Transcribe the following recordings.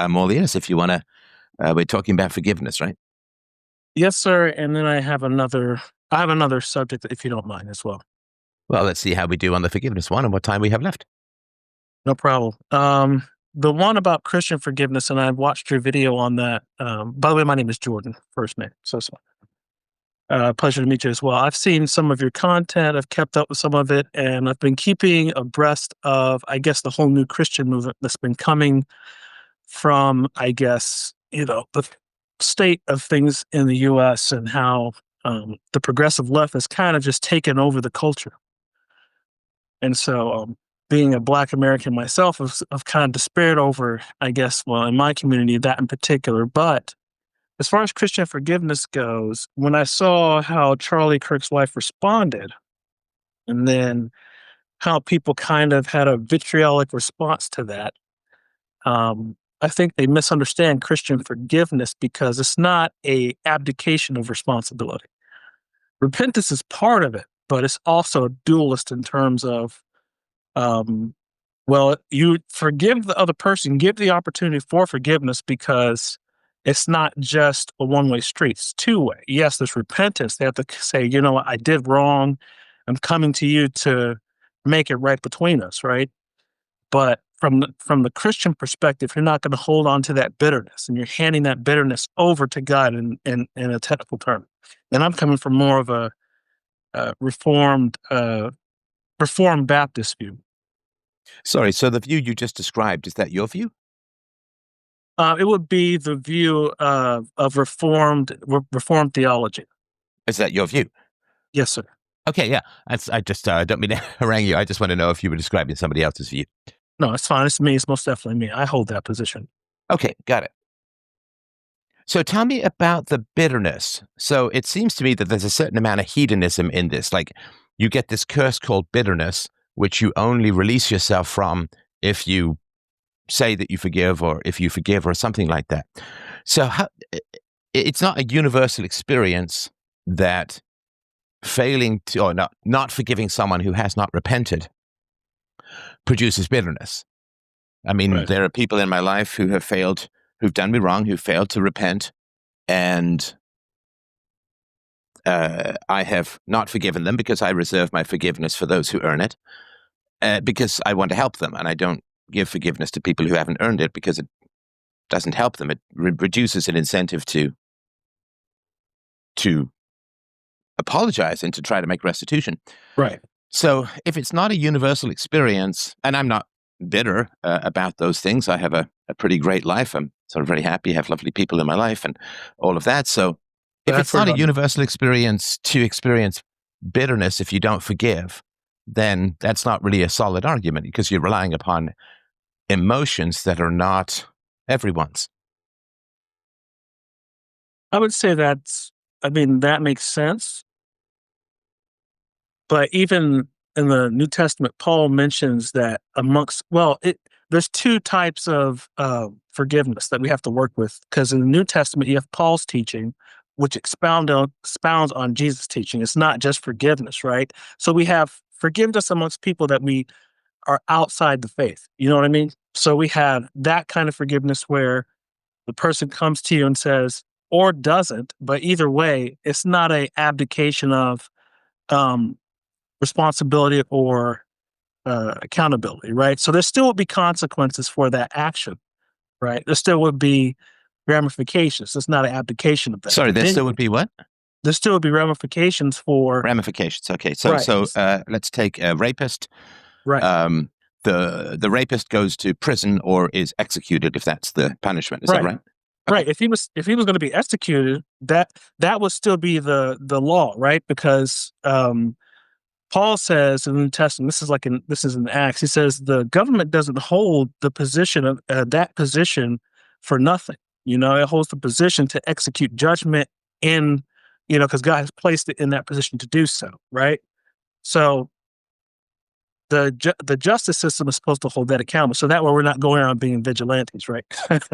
Molyneux, if you want to. We're talking about forgiveness, right? Yes, sir. And then I have another subject, if you don't mind, as well. Well, let's see how we do on the forgiveness one and what time we have left. No problem. The one about Christian forgiveness, and I've watched your video on that. By the way, my name is Jordan, first name. So pleasure to meet you as well. I've seen some of your content. I've kept up with some of it, and I've been keeping abreast of, I guess, the whole new Christian movement that's been coming from, I guess, the state of things in the U.S. and how the progressive left has kind of just taken over the culture. And so, being a Black American myself, I've kind of despaired over, I guess, well, in my community, that in particular. But as far as Christian forgiveness goes, when I saw how Charlie Kirk's wife responded, and then how people kind of had a vitriolic response to that, I think they misunderstand Christian forgiveness because it's not a abdication of responsibility. Repentance is part of it, but it's also dualist in terms of, well, you forgive the other person, give the opportunity for forgiveness because it's not just a one-way street. It's two-way. Yes, there's repentance. They have to say, you know what, I did wrong. I'm coming to you to make it right between us, right? But from the Christian perspective, you're not going to hold on to that bitterness, and you're handing that bitterness over to God in a technical term. And I'm coming from more of a reformed Baptist view. Sorry, so the view you just described, is that your view? It would be the view of reformed theology. Is that your view? Yes, sir. Okay, yeah. I just don't mean to harangue you. I just want to know if you were describing somebody else's view. No, it's fine. It's me. It's most definitely me. I hold that position. Okay, got it. So tell me about the bitterness. So it seems to me that there's a certain amount of hedonism in this. Like, you get this curse called bitterness, which you only release yourself from if you say that you forgive, or if you forgive, or something like that. So it's not a universal experience that failing to, or not forgiving someone who has not repented produces bitterness. I mean, Right. There are people in my life who have failed, who've done me wrong, who failed to repent, and I have not forgiven them because I reserve my forgiveness for those who earn it, because I want to help them, and I don't give forgiveness to people who haven't earned it because it doesn't help them. It reduces an incentive to apologize and to try to make restitution. Right. So if it's not a universal experience, and I'm not bitter about those things, I have a pretty great life. I'm sort of very happy, have lovely people in my life and all of that. So if it's not a universal experience to experience bitterness if you don't forgive, then that's not really a solid argument, because you're relying upon emotions that are not everyone's. I would say that makes sense. But even in the New Testament, Paul mentions that there's two types of forgiveness that we have to work with. Because in the New Testament, you have Paul's teaching, which expounds on Jesus' teaching. It's not just forgiveness, right? So we have forgiveness amongst people that we are outside the faith. You know what I mean? So we have that kind of forgiveness where the person comes to you and says, or doesn't, but either way, it's not a abdication of responsibility or accountability, right? So there still would be consequences for that action, right? There still would be ramifications. It's not an abdication of that. Sorry, there still would be what? There still would be ramifications for... Ramifications, okay. So, right. Let's take a rapist. Right. The rapist goes to prison or is executed if that's the punishment. Is right. that right? Right. If he was going to be executed, that would still be the law, right? Because Paul says in the New Testament, this is in Acts, he says the government doesn't hold the position of that position for nothing. It holds the position to execute judgment because God has placed it in that position to do so, right? So the justice system is supposed to hold that accountable. So that way we're not going around being vigilantes, right?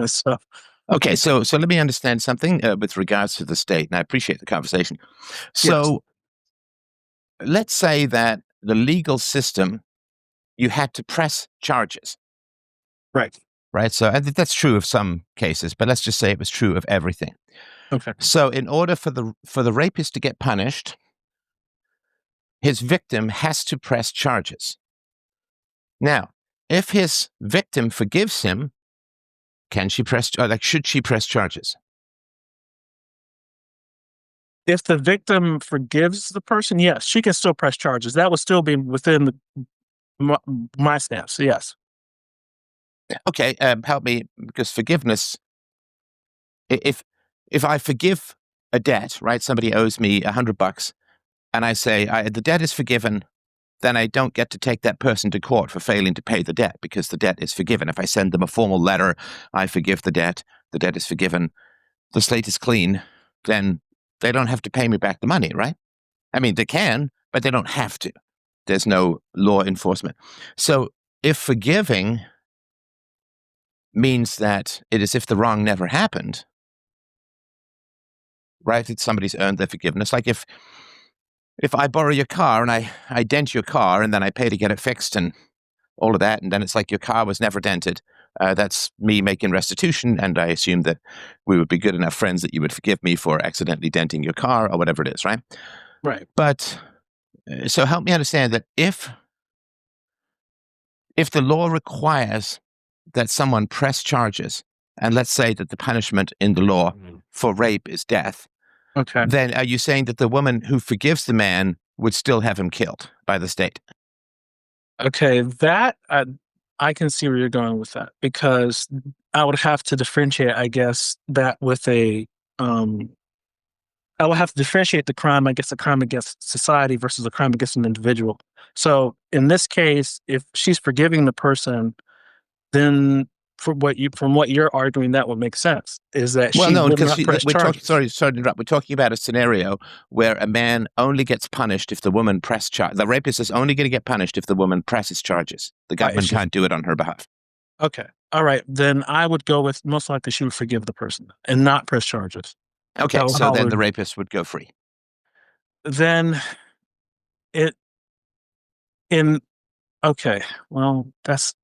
So okay, so let me understand something with regards to the state, and I appreciate the conversation. So let's say that the legal system, you had to press charges. Right. right? So I think that's true of some cases, but let's just say it was true of everything. Okay. So in order for the rapist to get punished, his victim has to press charges. Now, if his victim forgives him, should she press charges? If the victim forgives the person, yes, she can still press charges. That would still be within my stance. Yes. Okay, help me, because forgiveness. If I forgive a debt, right? Somebody owes me $100, and I say the debt is forgiven, then I don't get to take that person to court for failing to pay the debt because the debt is forgiven. If I send them a formal letter, I forgive the debt is forgiven, the slate is clean, then they don't have to pay me back the money, right? I mean, they can, but they don't have to. There's no law enforcement. So if forgiving means that it is if the wrong never happened, right? It's somebody's earned their forgiveness. Like if I borrow your car and I dent your car and then I pay to get it fixed and all of that, and then it's like your car was never dented, that's me making restitution, and I assume that we would be good enough friends that you would forgive me for accidentally denting your car or whatever it is, right? Right. But so help me understand that if the law requires that someone press charges, and let's say that the punishment in the law for rape is death, Okay. then are you saying that the woman who forgives the man would still have him killed by the state? Okay, that I can see where you're going with that, because I would have to differentiate, I guess, that with I would have to differentiate the crime, I guess, a crime against society versus a crime against an individual. So in this case, if she's forgiving the person, then from what you're arguing, that would make sense. Is that Well, she no, would because not press we're talking. charges. Sorry to interrupt. We're talking about a scenario where a man only gets punished if the woman press charge. The rapist is only going to get punished if the woman presses charges. The Right, government can't do it on her behalf. okay. All right. Then I would go with most likely she would forgive the person and not press charges. Okay, That so then the rapist would go free. then it in okay. Well, that's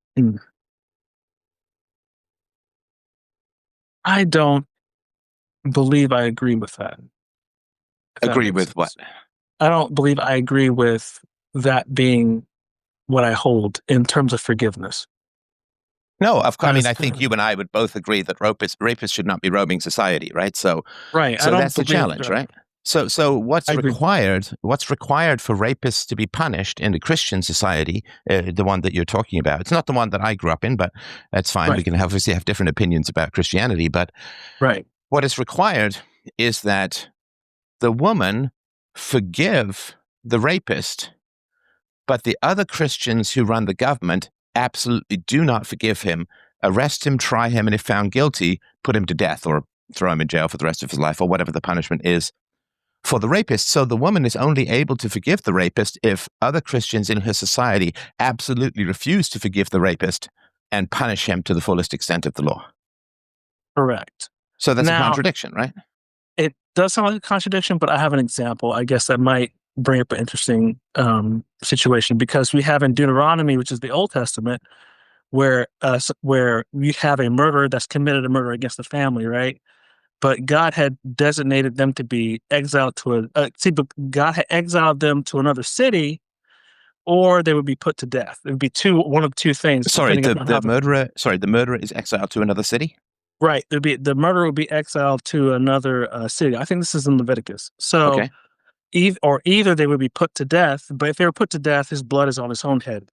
I don't believe I agree with that. If that Agree makes with what? sense. I don't believe I agree with that being what I hold in terms of forgiveness. No, of course. I mean, As I think you and I would both agree that rapists should not be roaming society, right? So right. I so don't that's the believe challenge, right? So what's I agree. required? What's required for rapists to be punished in the Christian society? The one that you're talking about. It's not the one that I grew up in, but that's fine. Right. We can obviously have different opinions about Christianity, but Right. what is required is that the woman forgive the rapist, but the other Christians who run the government absolutely do not forgive him, arrest him, try him, and if found guilty, put him to death or throw him in jail for the rest of his life or whatever the punishment is for the rapist. So the woman is only able to forgive the rapist if other Christians in her society absolutely refuse to forgive the rapist and punish him to the fullest extent of the law. Correct. So that's a Now, contradiction, right? it does sound like a contradiction, but I have an example, I guess, that might bring up an interesting situation, because we have in Deuteronomy, which is the Old Testament, where we have a murderer that's committed a murder against the family, right? But God had designated them to be exiled to but God had exiled them to another city, or they would be put to death. It would be one of two things. Sorry, Depending upon how the murderer is exiled to another city? right. The murderer would be exiled to another city. I think this is in Leviticus. So Okay. either they would be put to death, but if they were put to death, his blood is on his own head,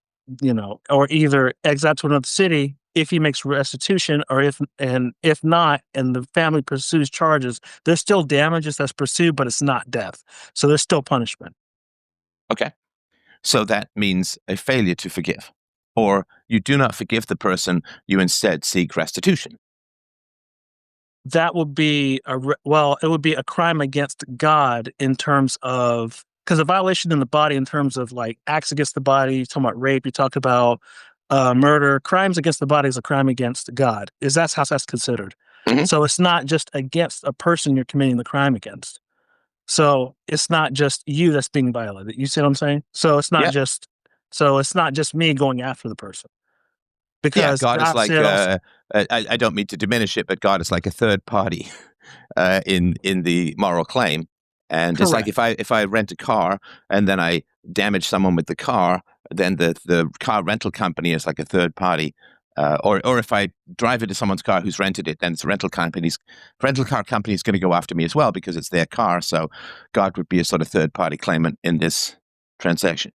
or either exiled to another city if he makes restitution, or if not, and the family pursues charges, there's still damages that's pursued, but it's not death. So there's still punishment. Okay. So that means a failure to forgive, or you do not forgive the person, you instead seek restitution. That would be it would be a crime against God in terms of, because a violation in the body in terms of like acts against the body. You talk about rape. You talk about murder. Crimes against the body is a crime against God. That's how that's considered. Mhm. So it's not just against a person you're committing the crime against. So it's not just you that's being violated. You see what I'm saying? So it's not Yeah. just me going after the person, Yeah, because God is God like, said also, I don't mean to diminish it, but God is like a third party in the moral claim. And Correct. It's like if I rent a car and then I damage someone with the car, then the car rental company is like a third party. Or if I drive into someone's car who's rented it, then it's rental car company is going to go after me as well because it's their car. So God would be a sort of third party claimant in this transaction.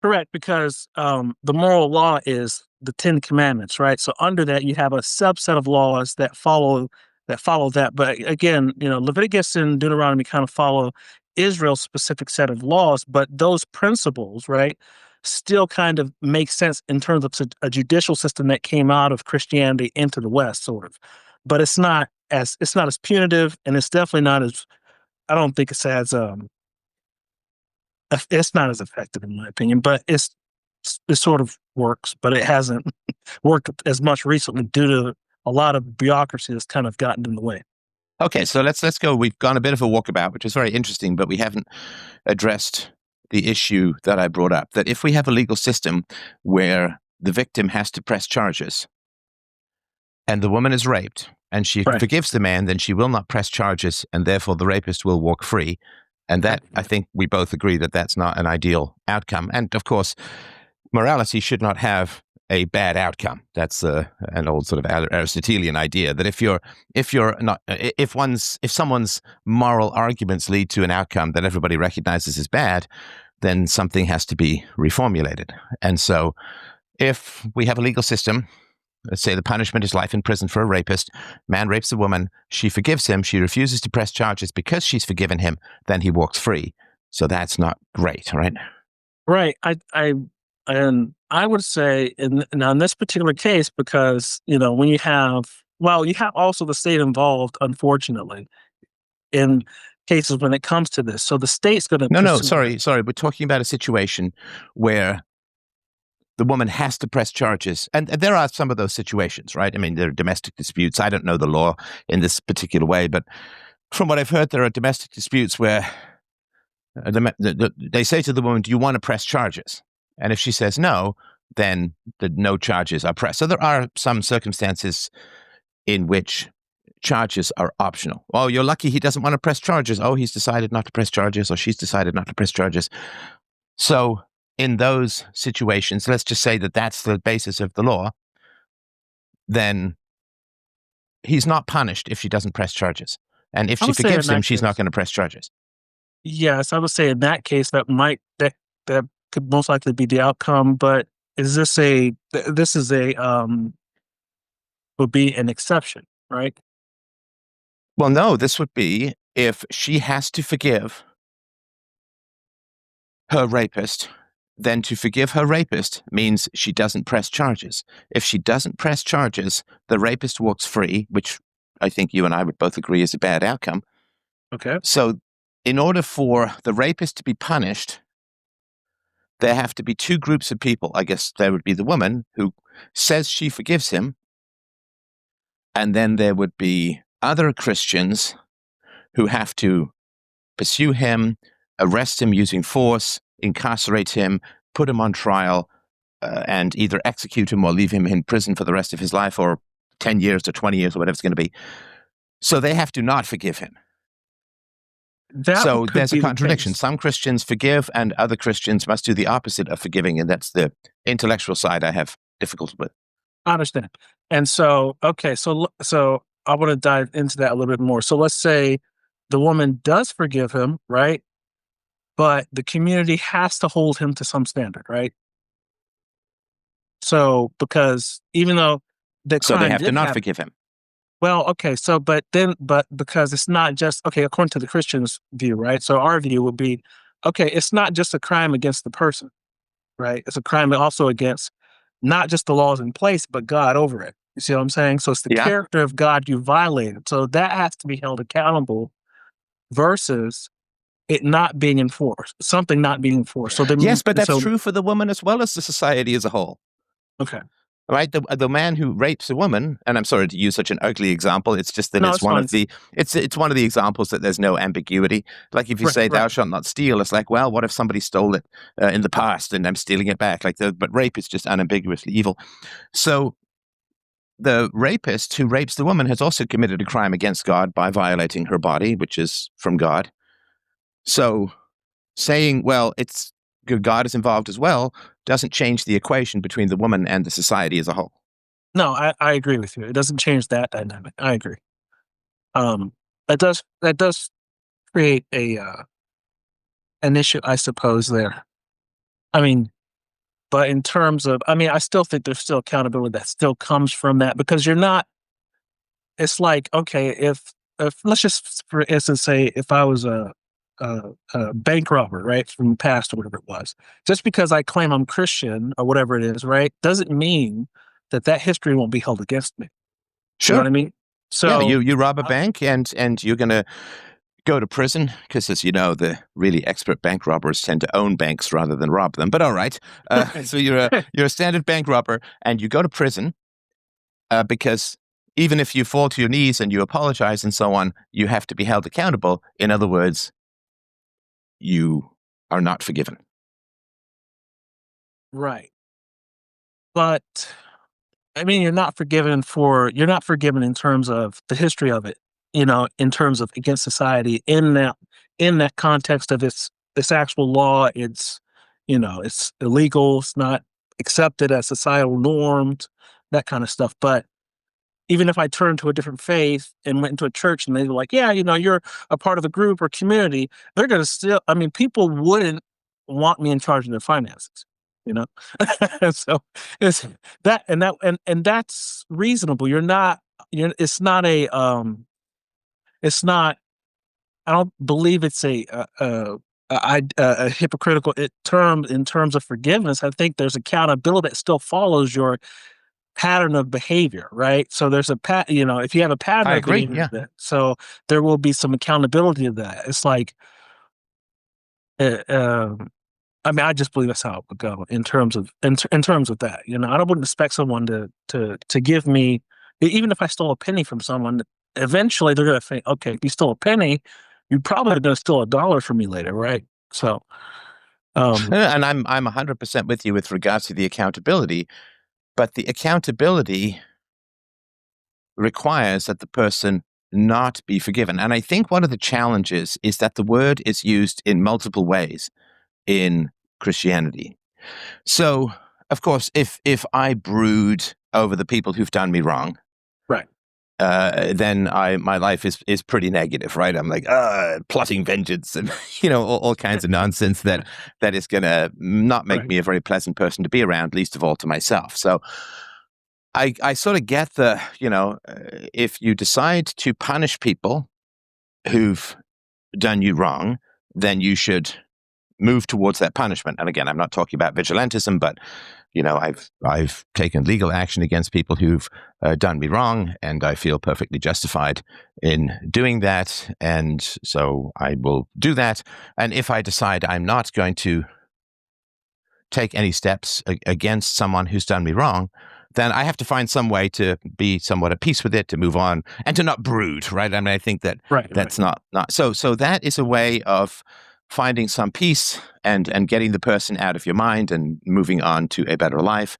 Correct, because the moral law is the 10 Commandments, right? So under that, you have a subset of laws that follow that. But again, Leviticus and Deuteronomy kind of follow Israel's specific set of laws, but those principles, right, still kind of make sense in terms of a judicial system that came out of Christianity into the West, sort of. But it's not as punitive, and it's definitely not as, I don't think it's as it's not as effective in my opinion, but it sort of works, but it hasn't worked as much recently due to a lot of bureaucracy that's kind of gotten in the way. Okay, so let's go. We've gone a bit of a walkabout, which is very interesting, but we haven't addressed the issue that I brought up, that if we have a legal system where the victim has to press charges and the woman is raped and she forgives the man, then she will not press charges and therefore the rapist will walk free. And that, I think we both agree that that's not an ideal outcome. And of course, morality should not have a bad outcome. That's an old sort of Aristotelian idea that if someone's moral arguments lead to an outcome that everybody recognizes as bad, then something has to be reformulated. And so if we have a legal system, let's say the punishment is life in prison for a rapist. Man rapes a woman. She forgives him. She refuses to press charges because she's forgiven him. Then he walks free. So that's not great, right? Right. I would say in this particular case, because, when you have also the state involved, unfortunately, in cases when it comes to this. So the state's going to... No, sorry. We're talking about a situation where the woman has to press charges. And there are some of those situations, right? I mean, there are domestic disputes. I don't know the law in this particular way, but from what I've heard, there are domestic disputes where they say to the woman, do you want to press charges? And if she says no, then no charges are pressed. So there are some circumstances in which charges are optional. Oh, you're lucky he doesn't want to press charges. Oh, he's decided not to press charges, or she's decided not to press charges. So in those situations, let's just say that that's the basis of the law, then he's not punished if she doesn't press charges. And if she forgives him, she's not going to press charges. Yes, I would say in that case, that could most likely be the outcome. But would be an exception, right? Well, no, this would be if she has to forgive her rapist, then to forgive her rapist means she doesn't press charges. If she doesn't press charges, the rapist walks free, which I think you and I would both agree is a bad outcome. Okay. So in order for the rapist to be punished, there have to be two groups of people. I guess there would be the woman who says she forgives him, and then there would be other Christians who have to pursue him, arrest him using force, incarcerate him, put him on trial, and either execute him or leave him in prison for the rest of his life, or 10 years or 20 years or whatever it's going to be. So they have to not forgive him. So there's a contradiction. Some Christians forgive and other Christians must do the opposite of forgiving. And that's the intellectual side I have difficulty with. I understand. And so, okay, so I want to dive into that a little bit more. So let's say the woman does forgive him, right? But the community has to hold him to some standard, right? So, because even though so they have to not forgive him. Well, okay, so but because it's not just, okay, according to the Christian's view, right? So our view would be, okay, it's not just a crime against the person, right? It's a crime also against not just the laws in place, but God over it. You see what I'm saying? So it's the character of God you violated. So that has to be held accountable versus it not being enforced, something not being enforced. So yes, but that's true for the woman as well as the society as a whole. Okay. Right, the man who rapes a woman, and I'm sorry to use such an ugly example. It's just that it's one of the examples that there's no ambiguity. Like if you say thou shalt not steal, it's like, well, what if somebody stole it in the past and I'm stealing it back? But rape is just unambiguously evil. So the rapist who rapes the woman has also committed a crime against God by violating her body, which is from God. So saying, well, it's good God is involved as well, doesn't change the equation between the woman and the society as a whole. No, I agree with you. It doesn't change that dynamic. I agree. That does create an issue, I suppose, there. I mean, but in terms of, I still think there's still accountability that still comes from that, because you're not. It's like, okay, if let's just for instance say if I was a bank robber, right, from the past or whatever it was, just because I claim I'm Christian or whatever it is, right, doesn't mean that history won't be held against me. You know Sure. what I mean? Yeah, So you rob a bank and you're going to go to prison because, as you know, the really expert bank robbers tend to own banks rather than rob them. But all right, so you're a standard bank robber and you go to prison because even if you fall to your knees and you apologize and so on, you have to be held accountable. In other words, you are not forgiven. right, but you're not forgiven in terms of the history of it, in terms of against society in that context of its actual law. It's illegal, it's not accepted as societal norms, that kind of stuff. But even if I turned to a different faith and went into a church and they were like, yeah, you're a part of the group or community, they're going to still, people wouldn't want me in charge of their finances, you know? So it's and that's reasonable. It's not it's not, I don't believe it's a hypocritical term in terms of forgiveness. I think there's accountability that still follows your pattern of behavior, right? So there's if you have a pattern I of agree. behavior, Yeah. so there will be some accountability to that. It's like, uh, um, I just believe that's how it would go in terms of in terms of that. I wouldn't expect someone to give me, even if I stole a penny from someone. Eventually, they're going to think, okay, if you stole a penny, you probably are going to steal $1 from me later, right? So, And I'm 100% with you with regards to the accountability, but the accountability requires that the person not be forgiven. And I think one of the challenges is that the word is used in multiple ways in Christianity. So, of course, if I brood over the people who've done me wrong, right, then my life is pretty negative, right? I'm like plotting vengeance and all kinds of nonsense that is going to not make right, me a very pleasant person to be around, least of all to myself. So I sort of get if you decide to punish people who've done you wrong, then you should move towards that punishment. And again, I'm not talking about vigilantism, but I've taken legal action against people who've done me wrong, and I feel perfectly justified in doing that. And so I will do that. And if I decide I'm not going to take any steps against someone who's done me wrong, then I have to find some way to be somewhat at peace with it, to move on, and to not brood, right? I think that right, that's not so that is a way of finding some peace and getting the person out of your mind and moving on to a better life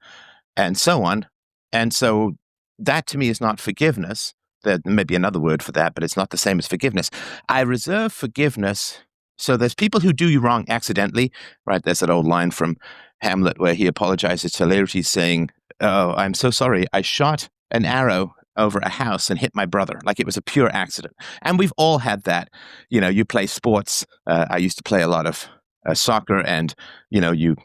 and so on. And so that to me is not forgiveness. There may be another word for that, but it's not the same as forgiveness. I reserve forgiveness. So there's people who do you wrong accidentally, right? There's that old line from Hamlet where he apologizes to Laertes saying, "Oh, I'm so sorry. I shot an arrow over a house and hit my brother. Like it was a pure accident." And we've all had that. You play sports. I used to play a lot of soccer, and you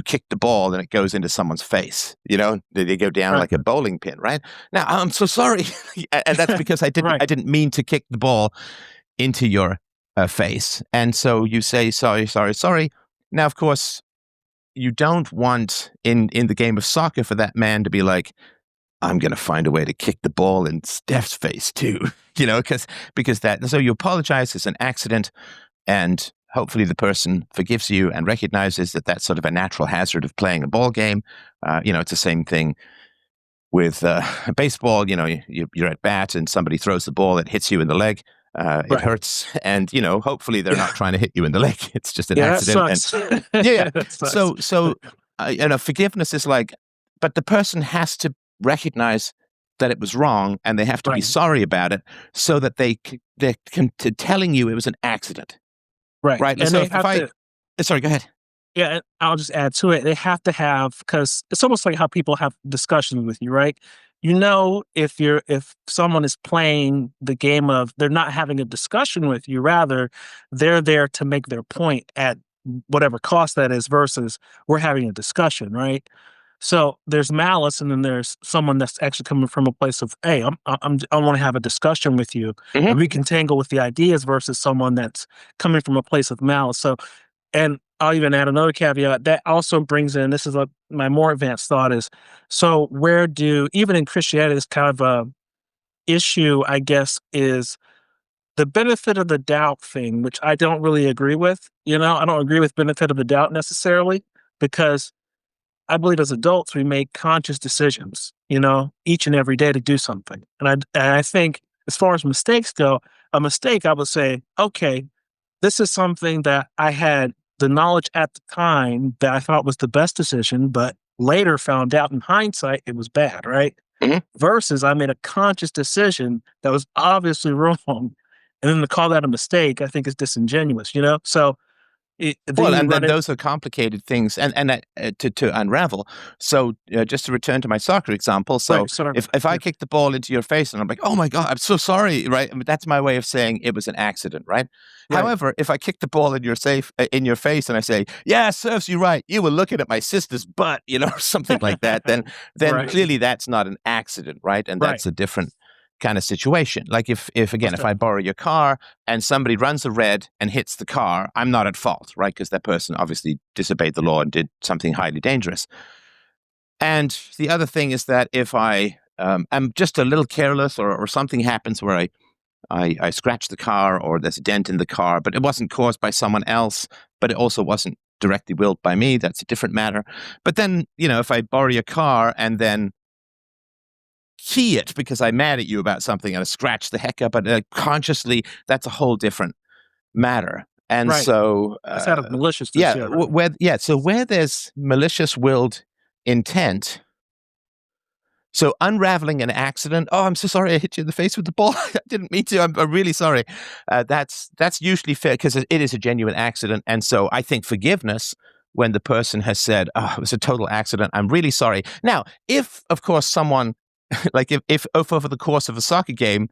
kick the ball and it goes into someone's face. They go down right, like a bowling pin, right? Now I'm so sorry, and that's because I right, didn't mean to kick the ball into your face. And so you say sorry, sorry, sorry. Now, of course, you don't want in the game of soccer for that man to be like, I'm going to find a way to kick the ball in Steph's face too, because that. So you apologize, it's an accident, and hopefully the person forgives you and recognizes that that's sort of a natural hazard of playing a ball game. It's the same thing with baseball. You're at bat and somebody throws the ball, it hits you in the leg. It right. hurts, and hopefully they're not trying to hit you in the leg. It's just an Yeah, that accident. And sucks. yeah. That sucks. So forgiveness is like, but the person has to recognize that it was wrong, and they have to be Right. sorry about it, so that they're telling you it was an accident, Right. right? And So they if have I, to, sorry, go ahead. yeah, and I'll just add to it. They have to have, because it's almost like how people have discussions with you, right? You know, if someone is playing the game of they're not having a discussion with you, rather they're there to make their point at whatever cost that is, versus we're having a discussion, right? So there's malice, and then there's someone that's actually coming from a place of, hey, I want to have a discussion with you, Hmm. and we can tangle with the ideas, versus someone that's coming from a place of malice. So, and I'll even add another caveat that also brings in, this is my more advanced thought is, so where do, even in Christianity, this kind of a issue, I guess, is the benefit of the doubt thing, which I don't really agree with. I don't agree with benefit of the doubt necessarily, because I believe as adults, we make conscious decisions, each and every day to do something. And I think as far as mistakes go, a mistake, I would say, okay, this is something that I had the knowledge at the time that I thought was the best decision, but later found out in hindsight it was bad, right? Hmm. Versus I made a conscious decision that was obviously wrong. And then to call that a mistake, I think is disingenuous, So then Well, you and run then it. those are complicated things, and to unravel. So just to return to my soccer example, so Right. Sorry. if I Yeah. kick the ball into your face and I'm like, oh my God, I'm so sorry, right? I mean, that's my way of saying it was an accident, right? Right. However, if I kick the ball in your face and I say, yeah, serves you right, you were looking at my sister's butt, or something like that, then Right. clearly that's not an accident, right? And Right. that's a different kind of situation. Like if again, Most if I definitely. borrow your car and somebody runs a red and hits the car, I'm not at fault, right? Because that person obviously disobeyed the law and did something highly dangerous. And the other thing is that if I am just a little careless, or something happens where I scratch the car, or there's a dent in the car, but it wasn't caused by someone else, but it also wasn't directly willed by me, that's a different matter. But then, if I borrow your car and then key it because I'm mad at you about something and I scratch the heck up, but consciously, that's a whole different matter. And Right. so, That's out of maliciousness. yeah, Yeah. Right. so where there's malicious willed intent, so unraveling an accident. Oh, I'm so sorry, I hit you in the face with the ball. I didn't mean to. I'm really sorry. That's usually fair because it is a genuine accident, and so I think forgiveness when the person has said, "Oh, it was a total accident. I'm really sorry." Now, if of course someone like if over the course of a soccer game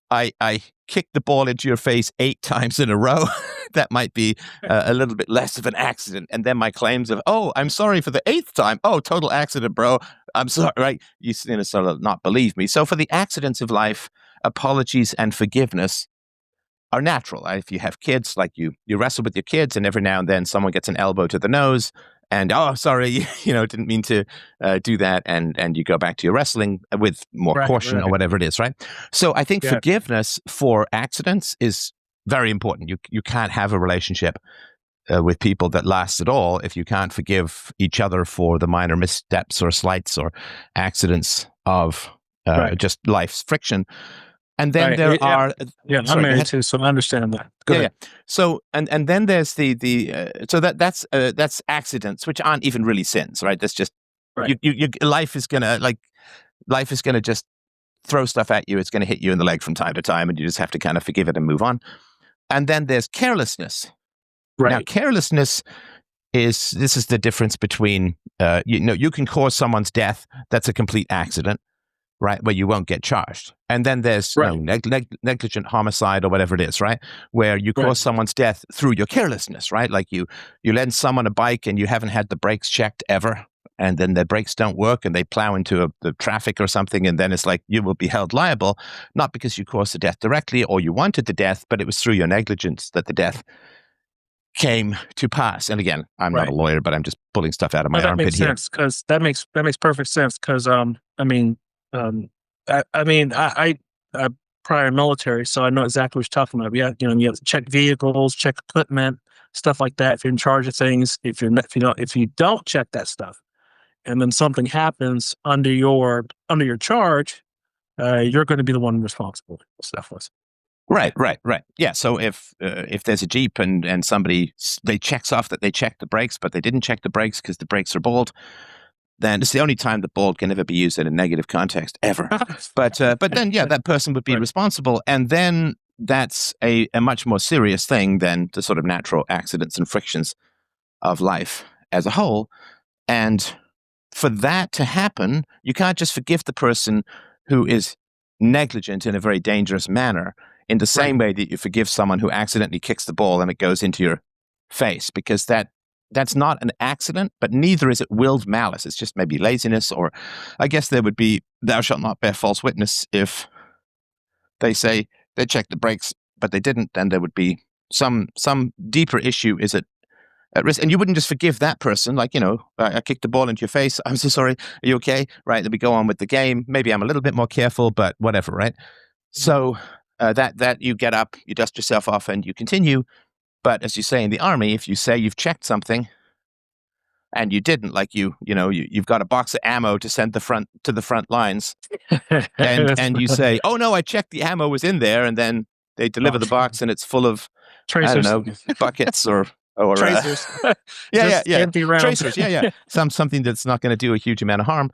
I kick the ball into your face 8 times in a row, that might be a little bit less of an accident. And then my claims of, oh, I'm sorry for the 8th time. Oh, total accident, bro. I'm sorry, right? You sort of not believe me. So for the accidents of life, apologies and forgiveness are natural. If you have kids, like you wrestle with your kids, and every now and then someone gets an elbow to the nose, and oh, sorry, didn't mean to do that, and you go back to your wrestling with more Right. caution or Right. whatever it is, right? So I think Yeah. forgiveness for accidents is very important. You can't have a relationship with people that lasts at all if you can't forgive each other for the minor missteps or slights or accidents of Right. just life's friction. And then Right. there Yeah. are, Yeah. I'm sorry, go married ahead. too, so I understand that. Go Yeah, yeah. ahead. So and then there's the so that's accidents which aren't even really sins, right? That's just Right. life is gonna just throw stuff at you. It's gonna hit you in the leg from time to time, and you just have to kind of forgive it and move on. And then there's carelessness. Now, Right. carelessness this is the difference between you can cause someone's death. That's a complete accident, right? Where you won't get charged. And then there's Right. negligent homicide or whatever it is, right? Where you Right. cause someone's death through your carelessness, right? Like you lend someone a bike and you haven't had the brakes checked ever. And then the brakes don't work and they plow into the traffic or something. And then it's like you will be held liable, not because you caused the death directly or you wanted the death, but it was through your negligence that the death came to pass. And again, I'm not a Right. lawyer, but I'm just pulling stuff out of No, my that armpit makes here. sense, because that makes perfect sense, because um I'm prior military, so I know exactly what you're talking about. Yeah, you have to check vehicles, check equipment, stuff like that. If you're in charge of things, if you don't check that stuff, and then something happens under your charge, you're going to be the one responsible. Stuff was. Right, right, right. Yeah. So if there's a Jeep and somebody they checks off that they checked the brakes, but they didn't check the brakes because the brakes are bald, then it's the only time the ball can ever be used in a negative context ever. But then, yeah, that person would be responsible. And then that's a much more serious thing than the sort of natural accidents and frictions of life as a whole. And for that to happen, you can't just forgive the person who is negligent in a very dangerous manner in the same way that you forgive someone who accidentally kicks the ball and it goes into your face, because that's not an accident, but neither is it willed malice. It's just maybe laziness, or I guess there would be thou shalt not bear false witness. If they say they checked the brakes, but they didn't, then there would be some deeper issue. Is it at risk? And you wouldn't just forgive that person, like, I kicked the ball into your face. I'm so sorry. Are you okay? Right. Then we go on with the game. Maybe I'm a little bit more careful, but whatever. Right. So that you get up, you dust yourself off, and you continue. But as you say in the army, if you say you've checked something and you didn't, like you've got a box of ammo to send to the front lines, and you say, "Oh no, I checked, the ammo was in there," and then they deliver the box and it's full of tracers. I don't know, buckets or tracers. yeah, empty rounds. Tracers. Yeah. Something that's not going to do a huge amount of harm,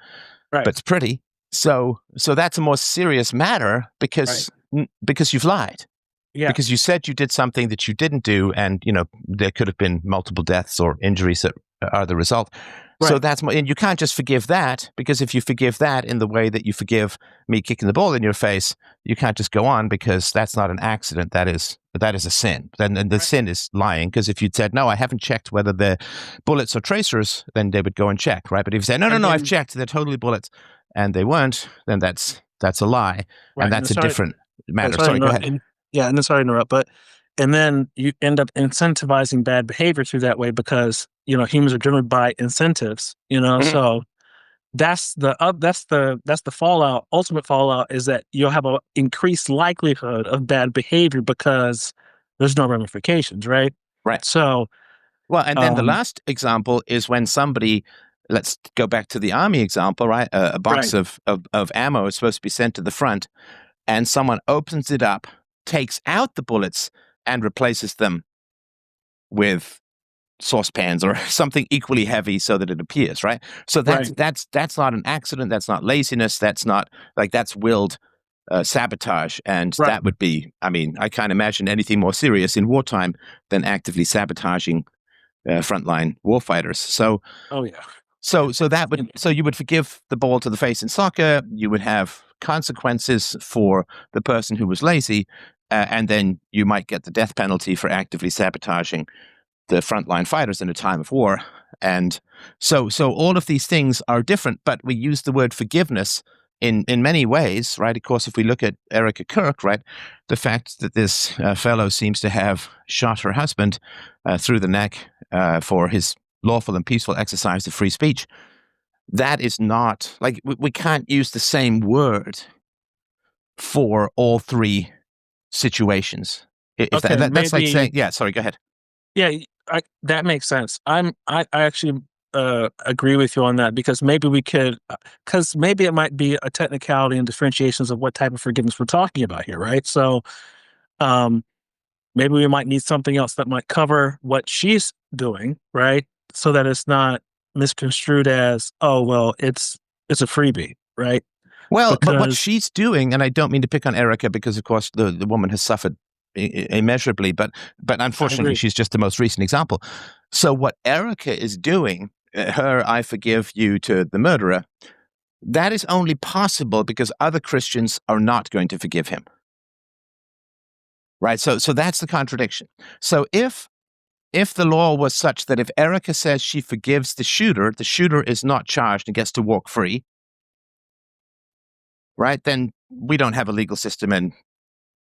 but it's pretty. So that's a more serious matter because you've lied. Yeah. Because you said you did something that you didn't do, and there could have been multiple deaths or injuries that are the result. Right. So that's more, and you can't just forgive that, because if you forgive that in the way that you forgive me kicking the ball in your face, you can't just go on, because that's not an accident. That is a sin. Then the sin is lying, because if you'd said, no, I haven't checked whether they're bullets or tracers, then they would go and check, right? But if you say, no, I've checked, they're totally bullets, and they weren't, then that's a lie, and that's a different matter. Sorry, go ahead. And then sorry to interrupt, and then you end up incentivizing bad behavior through that way, because humans are driven by incentives. So that's the fallout. Ultimate fallout is that you'll have an increased likelihood of bad behavior because there's no ramifications, right? Right. So, well, and then the last example is when somebody. Let's go back to the army example, right? A box of ammo is supposed to be sent to the front, and someone opens it up, takes out the bullets, and replaces them with saucepans or something equally heavy so that it appears, right? So that's not an accident. That's not laziness. That's not that's willed sabotage. And that would be, I can't imagine anything more serious in wartime than actively sabotaging frontline warfighters. So, so you would forgive the ball to the face in soccer. You would have consequences for the person who was lazy, and then you might get the death penalty for actively sabotaging the frontline fighters in a time of war. And so all of these things are different, but we use the word forgiveness in many ways, right? Of course, if we look at Erica Kirk, right, the fact that this fellow seems to have shot her husband through the neck for his lawful and peaceful exercise of free speech, that is not, we can't use the same word for all three situations. That's like saying, sorry, go ahead. Yeah, that makes sense. I actually agree with you on that, because maybe we could, because maybe it might be a technicality and differentiations of what type of forgiveness we're talking about here, right? So maybe we might need something else that might cover what she's doing, right? So that it's not misconstrued as, oh, well, it's a freebie, right? Well, but what she's doing, and I don't mean to pick on Erica, because of course the woman has suffered immeasurably, but unfortunately she's just the most recent example. So what Erica is doing, her I forgive you to the murderer, that is only possible because other Christians are not going to forgive him. Right? So that's the contradiction. So if the law was such that if Erica says she forgives the shooter is not charged and gets to walk free, right, then we don't have a legal system and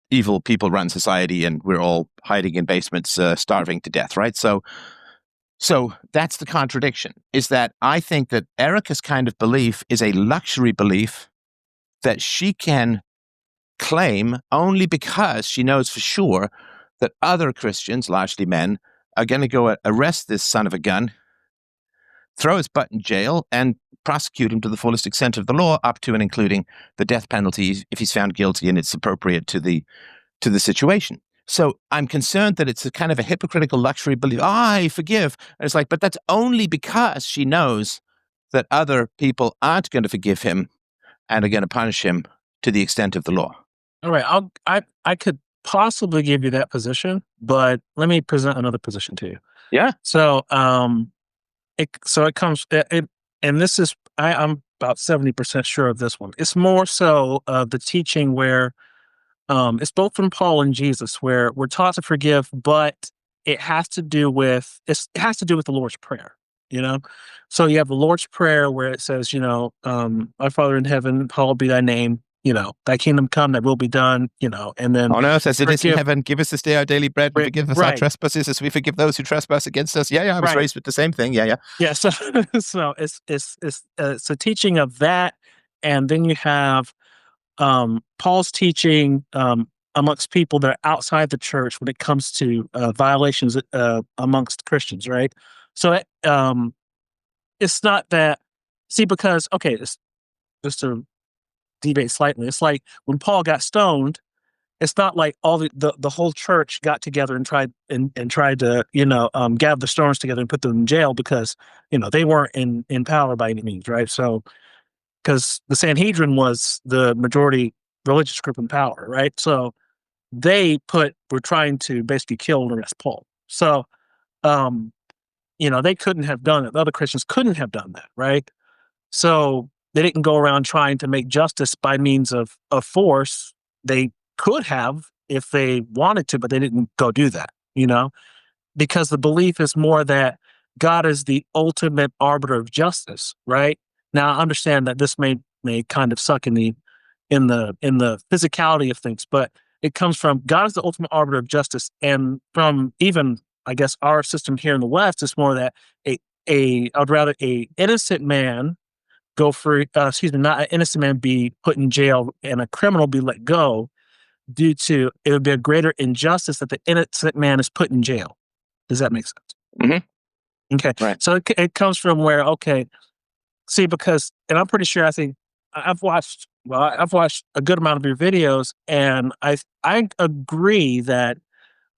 evil people run society and we're all hiding in basements starving to death, right? So that's the contradiction, is that I think that Erica's kind of belief is a luxury belief that she can claim only because she knows for sure that other Christians, largely men, are going to go arrest this son of a gun, throw his butt in jail, and prosecute him to the fullest extent of the law, up to and including the death penalty if he's found guilty and it's appropriate to the situation. So I'm concerned that it's a kind of a hypocritical luxury belief. I forgive. And it's but that's only because she knows that other people aren't going to forgive him and are going to punish him to the extent of the law? All right, I could possibly give you that position, but let me present another position to you. Yeah. So it comes and this is I'm about 70% sure of this one. It's more so the teaching where it's both from Paul and Jesus, where we're taught to forgive, but it has to do with the Lord's Prayer. You know, so you have the Lord's Prayer where it says, Our Father in heaven, hallowed be thy name. Thy kingdom come, thy will be done. And then On earth as it is in forgive. heaven, give us this day our daily bread, and forgive us our Right. trespasses as we forgive those who trespass against us. Yeah, I was Right. raised with the same thing. Yeah. Yeah. So, so it's a teaching of that, and then you have Paul's teaching amongst people that are outside the church when it comes to violations amongst Christians, right? So it's not that. See, because it's just to deviate slightly. It's like when Paul got stoned. It's not like all the whole church got together and tried to gather the stones together and put them in jail because they weren't in power by any means, right? So because the Sanhedrin was the majority religious group in power, right? So were trying to basically kill and arrest Paul. So they couldn't have done it. The other Christians couldn't have done that, right? So they didn't go around trying to make justice by means of force. They could have if they wanted to, but they didn't go do that, because the belief is more that God is the ultimate arbiter of justice, right? Now I understand that this may kind of suck in the physicality of things, but it comes from God is the ultimate arbiter of justice, and from even I guess our system here in the West is more that I'd rather a innocent man go free. Not an innocent man be put in jail and a criminal be let go due to it would be a greater injustice that the innocent man is put in jail. Does that make sense? Mm-hmm. Okay. Right. So it comes from where, because, and I'm pretty sure, I've watched a good amount of your videos, and I agree that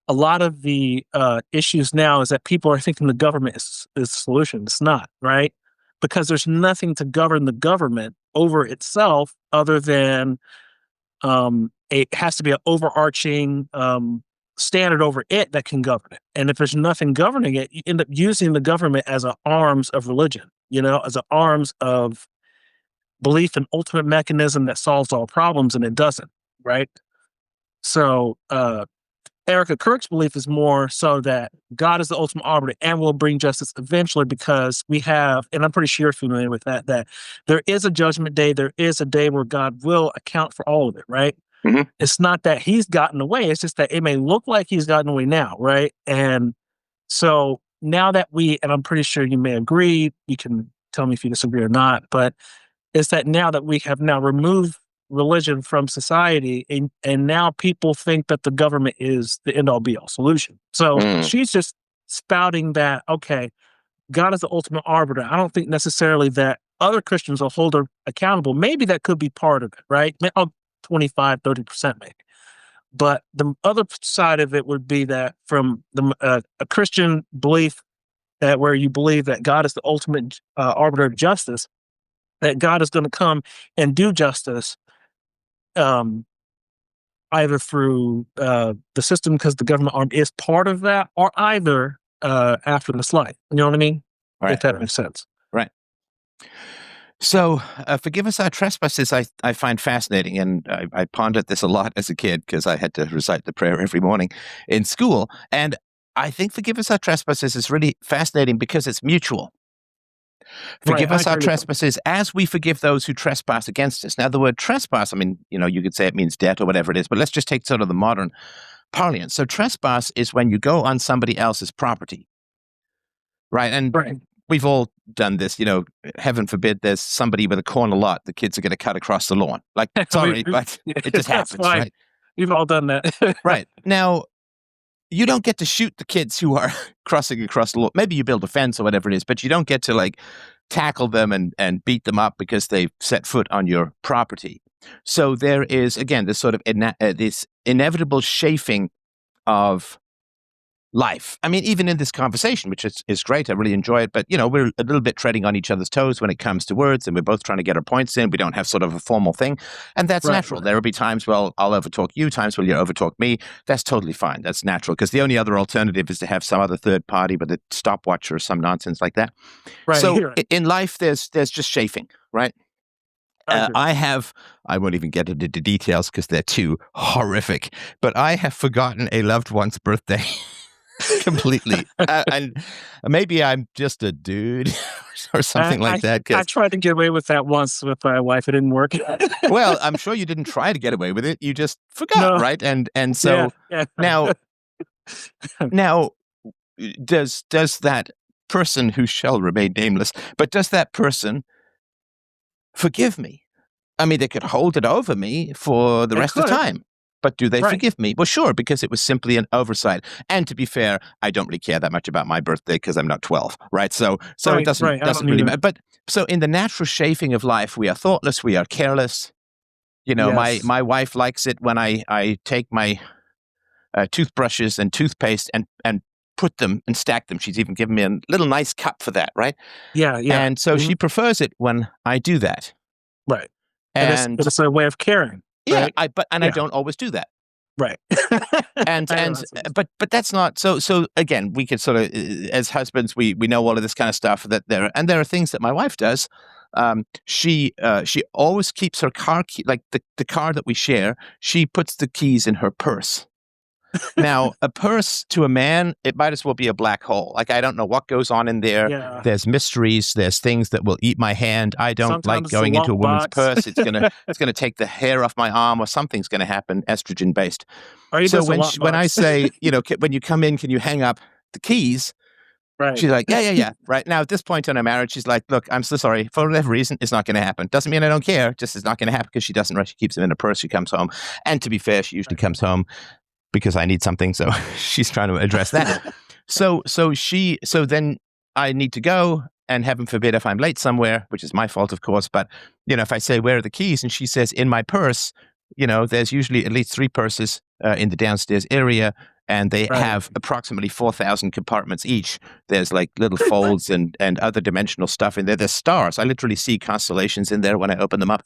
a lot of the issues now is that people are thinking the government is the solution. It's not, right? Because there's nothing to govern the government over itself other than it has to be an overarching standard over it that can govern it. And if there's nothing governing it, you end up using the government as an arms of religion, as an arms of belief and ultimate mechanism that solves all problems, and it doesn't, right? So Erica Kirk's belief is more so that God is the ultimate arbiter and will bring justice eventually, because we have, and I'm pretty sure you're familiar with that there is a judgment day. There is a day where God will account for all of it, right? Mm-hmm. It's not that he's gotten away. It's just that it may look like he's gotten away now, right? And so now that and I'm pretty sure you may agree, you can tell me if you disagree or not, but it's that now that we have now removed religion from society, and now people think that the government is the end all be all solution. So she's just spouting that, God is the ultimate arbiter. I don't think necessarily that other Christians will hold her accountable. Maybe that could be part of it, right? 25, 30% maybe. But the other side of it would be that from a Christian belief, that where you believe that God is the ultimate arbiter of justice, that God is going to come and do justice either through the system, because the government arm is part of that, or either after this life. You know what I mean? Right. If that makes sense. Right. So, forgive us our trespasses, I find fascinating, and I pondered this a lot as a kid because I had to recite the prayer every morning in school. And I think forgive us our trespasses is really fascinating because it's mutual. Forgive us our trespasses as we forgive those who trespass against us. Now, the word trespass, you could say it means debt or whatever it is, but let's just take sort of the modern parlance. So trespass is when you go on somebody else's property, right? And we've all done this, heaven forbid there's somebody with a corner lot, the kids are going to cut across the lawn. Like, sorry, but it just happens, right? We've all done that. Right. Now, you don't get to shoot the kids who are crossing across the lawn. Maybe you build a fence or whatever it is, but you don't get to tackle them and beat them up because they've set foot on your property. So there is, again, this sort of this inevitable chafing of life. I mean, even in this conversation, which is great, I really enjoy it, but, we're a little bit treading on each other's toes when it comes to words, and we're both trying to get our points in. We don't have sort of a formal thing, and that's natural. There will be times, I'll overtalk you, times when you overtalk me. That's totally fine. That's natural, because the only other alternative is to have some other third party with a stopwatch or some nonsense like that. Right. So in life, there's just chafing, right? I won't even get into the details because they're too horrific, but I have forgotten a loved one's birthday completely. And maybe I'm just a dude or something like that. I tried to get away with that once with my wife. It didn't work. Well, I'm sure you didn't try to get away with it. You just forgot, right? And so now does that person, who shall remain nameless, but does that person forgive me? I mean, they could hold it over me for the rest of the time, but do they forgive me? Well, sure, because it was simply an oversight. And to be fair, I don't really care that much about my birthday because I'm not 12, right? So it doesn't really matter. But so in the natural chafing of life, we are thoughtless, we are careless. My wife likes it when I take my toothbrushes and toothpaste and put them and stack them. She's even given me a little nice cup for that, right? Yeah. And so she prefers it when I do that. Right. And it's a way of caring. Yeah, right? I don't always do that. Right. But that's not so again, we could sort of, as husbands, we know all of this kind of stuff that there are things that my wife does. She always keeps her car key, like the car that we share, she puts the keys in her purse. Now, a purse to a man, it might as well be a black hole. Like, I don't know what goes on in there. Yeah. There's mysteries. There's things that will eat my hand. I don't like going into a woman's purse. It's gonna take the hair off my arm, or something's gonna happen, estrogen based. So when I say, when you come in, can you hang up the keys? Right. She's like, yeah. Right now, at this point in our marriage, she's like, look, I'm so sorry. For whatever reason, it's not going to happen. Doesn't mean I don't care. Just it's not going to happen because she doesn't rush. She keeps them in her purse. She comes home, and to be fair, she usually comes home because I need something, so she's trying to address that. So then I need to go, and heaven forbid if I'm late somewhere, which is my fault, of course, but, if I say, where are the keys? And she says, in my purse, there's usually at least 3 purses in the downstairs area, and they have approximately 4,000 compartments each. There's like little folds and other dimensional stuff in there. There's stars. I literally see constellations in there when I open them up.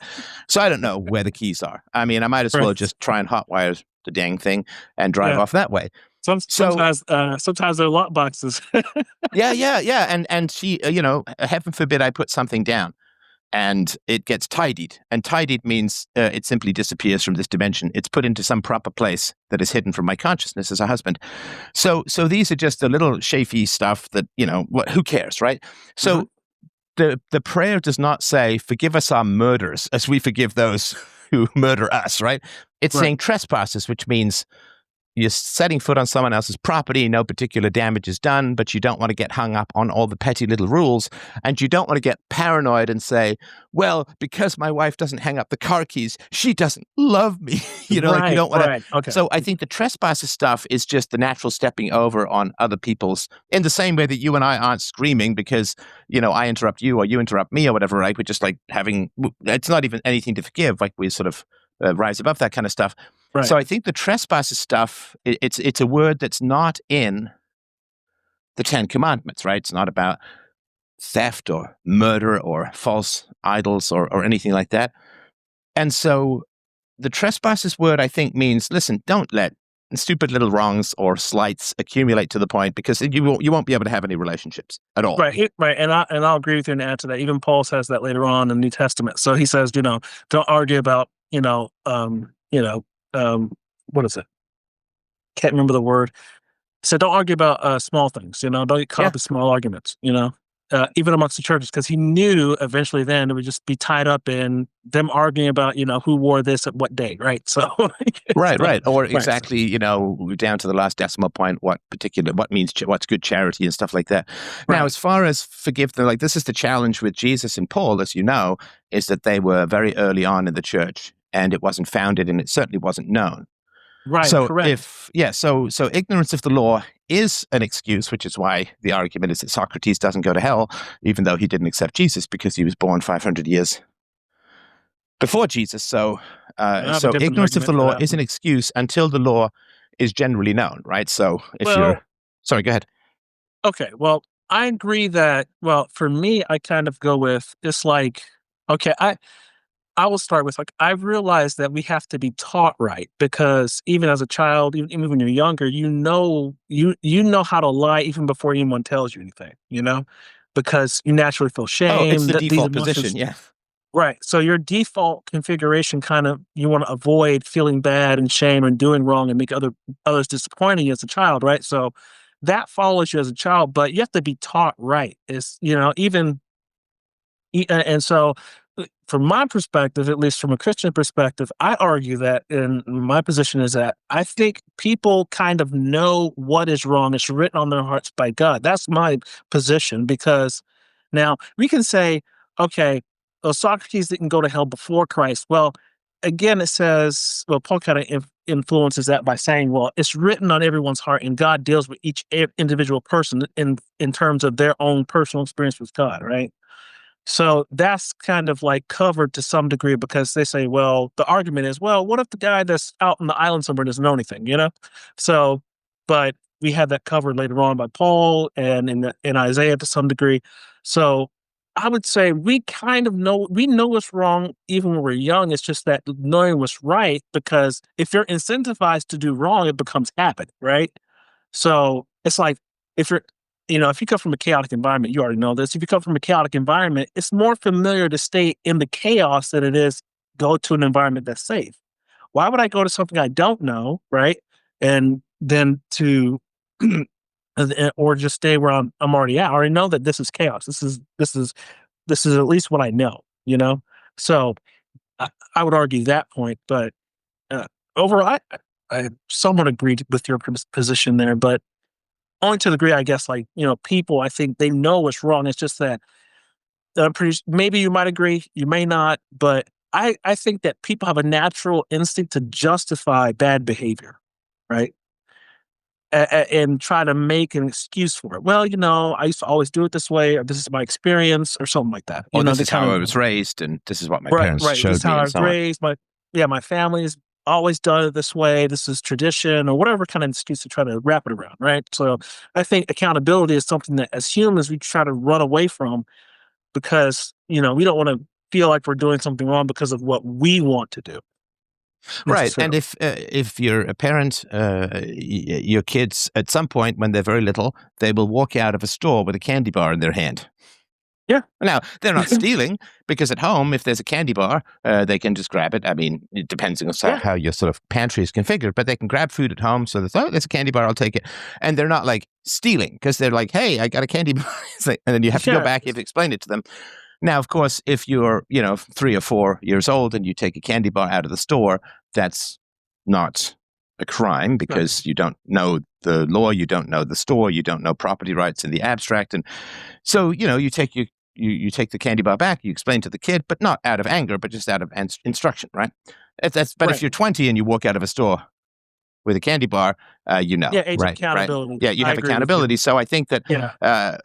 So I don't know where the keys are. I mean, I might as well just try and hotwire the dang thing and drive off that way. Sometimes they're lock boxes. Yeah. And she, heaven forbid I put something down and it gets tidied. And tidied means it simply disappears from this dimension. It's put into some proper place that is hidden from my consciousness as a husband. So these are just a little chafy stuff that, who cares, right? So the prayer does not say, forgive us our murders as we forgive those who murder us, right? It's saying trespasses, which means you're setting foot on someone else's property, no particular damage is done, but you don't want to get hung up on all the petty little rules, and you don't want to get paranoid and say, well, because my wife doesn't hang up the car keys, she doesn't love me. You don't want to. Okay. So I think the trespasses stuff is just the natural stepping over on other people's, in the same way that you and I aren't screaming because, I interrupt you or you interrupt me or whatever, right? We're just like it's not even anything to forgive. Like we sort of rise above that kind of stuff. Right. So I think the trespasses stuff, it's a word that's not in the 10 Commandments, right? It's not about theft or murder or false idols or anything like that. And so the trespasses word, I think, means, listen, don't let stupid little wrongs or slights accumulate to the point, because you won't be able to have any relationships at all. Right. And I'll agree with you and add to that. Even Paul says that later on in the New Testament. So he says, don't argue about, what is it? Can't remember the word. So don't argue about small things, don't get caught up in small arguments, even amongst the churches, because he knew eventually then it would just be tied up in them arguing about, who wore this at what day, right? So right. Or exactly, down to the last decimal point, what's good charity and stuff like that. Now, as far as forgiveness, like this is the challenge with Jesus and Paul, as you know, is that they were very early on in the church, and it wasn't founded, and it certainly wasn't known. Right. So correct. so ignorance of the law is an excuse, which is why the argument is that Socrates doesn't go to hell, even though he didn't accept Jesus because he was born 500 years before Jesus. So ignorance of the law is an excuse until the law is generally known, right? So Sorry, go ahead. Okay, well, I agree that, well, for me, I kind of go with it's like, okay, I will start with like I've realized that we have to be taught right because even as a child, even when you're younger, you know how to lie even before anyone tells you anything, because you naturally feel Oh, it's shame the that these default position. emotions. Yeah. Right. So your default configuration kind of you want to avoid feeling bad and shame and doing wrong and make others disappointing as a child, right? So that follows you as a child, but you have to be taught right. It's even and so from my perspective, at least from a Christian perspective, I argue that in my position is that I think people kind of know what is wrong. It's written on their hearts by God. That's my position because now we can say, okay, well, Socrates didn't go to hell before Christ. Well, again, it says, well, Paul kind of influences that by saying, well, it's written on everyone's heart and God deals with each individual person in terms of their own personal experience with God, right? So that's kind of like covered to some degree because they say, well, the argument is, well, what if the guy that's out on the island somewhere doesn't know anything? So, but we had that covered later on by Paul and in Isaiah to some degree. So I would say we kind of know what's wrong even when we're young. It's just that knowing what's right, because if you're incentivized to do wrong, it becomes habit, right? So it's like if you're, if you come from a chaotic environment, you already know this. If you come from a chaotic environment, it's more familiar to stay in the chaos than it is go to an environment that's safe. Why would I go to something I don't know, right? And then or just stay where I'm already at. I already know that this is chaos. This is at least what I know, So I would argue that point, but uh, overall, I somewhat agreed with your position there, but only to the degree, I guess, like, people, I think they know what's wrong. It's just that maybe you might agree, you may not, but I think that people have a natural instinct to justify bad behavior, right? And try to make an excuse for it. Well, I used to always do it this way, or this is my experience, or something like that. Or this They is how kind I of was raised, and this is what my right, parents right. This is showed me, how I and was so on. raised. My family's always done it this way. This is tradition, or whatever kind of excuse to try to wrap it around, right? So I think accountability is something that as humans we try to run away from because we don't want to feel like we're doing something wrong because of what we want to do Right. And necessarily. if you're a parent, your kids at some point when they're very little, they will walk out of a store with a candy bar in their hand. Yeah, Now, they're not stealing because at home, if there's a candy bar, they can just grab it. I mean, it depends on yeah, how your sort of pantry is configured, but they can grab food at home. So there's a candy bar, I'll take it. And they're not like stealing because they're like, hey, I got a candy bar. And then you have to go yeah, back, you have to explain it to them. Now, of course, if you're, 3 or 4 years old and you take a candy bar out of the store, that's not a crime right, because you don't know the law, you don't know the store, you don't know property rights in the abstract. And so, you take the candy bar back, you explain to the kid, but not out of anger, but just out of instruction, right? But if right. you're 20 and you walk out of a store with a candy bar, Yeah, age of right, right. accountability. Yeah, you I have agree with you. accountability. So I think that Yeah,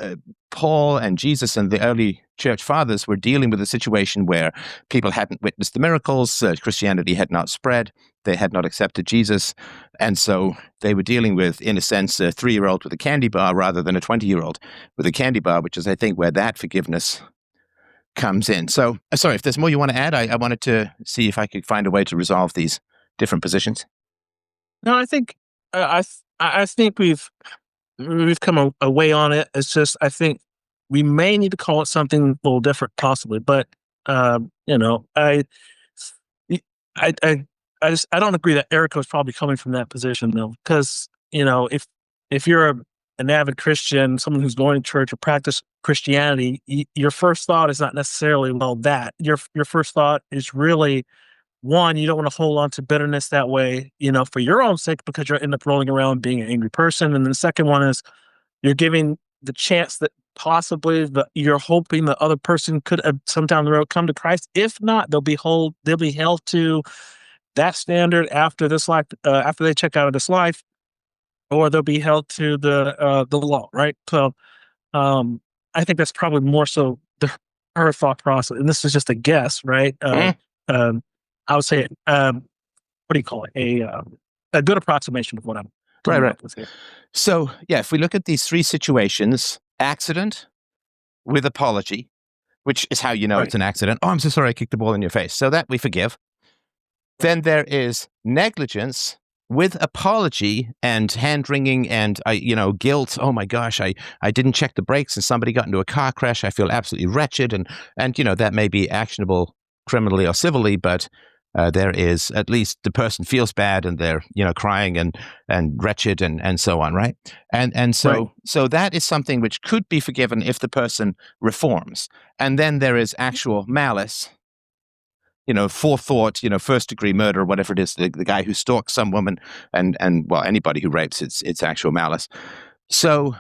Paul and Jesus and the early church fathers were dealing with a situation where people hadn't witnessed the miracles, Christianity had not spread, they had not accepted Jesus, and so they were dealing with, in a sense, a 3-year-old with a candy bar rather than a 20-year-old with a candy bar, which is, I think, where that forgiveness comes in. So, sorry, if there's more you want to add, I wanted to see if I could find a way to resolve these different positions. no, I think I think we've come a way on it. It's just I think we may need to call it something a little different, possibly. But you know, y- I I don't agree that Erica is probably coming from that position though, because if you're an avid Christian, someone who's going to church or practice Christianity, your first thought is not necessarily well that your first thought is really one, you don't want to hold on to bitterness that way, for your own sake, because you'll end up rolling around being an angry person. And then the second one is you're giving the chance that possibly you're hoping the other person could sometime down the road come to Christ. If not, they'll be held to that standard after this life, after they check out of this life, or they'll be held to the law, right? So um, I think that's probably more so her thought process, and this is just a guess, right? Mhm. I would say, what do you call it? A good approximation of what I'm. coming Right. up with here. So, yeah, if we look at these three situations, accident with apology, which is how you know it's an accident. Oh, I'm so sorry I kicked the ball in your face. So that we forgive. Then there is negligence with apology and hand-wringing and, guilt. Oh, my gosh, I didn't check the brakes and somebody got into a car crash. I feel absolutely wretched. And that may be actionable criminally or civilly, but there is at least the person feels bad and they're, crying and wretched and so on, right? And so that is something which could be forgiven if the person reforms. And then there is actual malice, forethought, first degree murder, whatever it is, the guy who stalks some woman and well, anybody who rapes, it's actual malice. So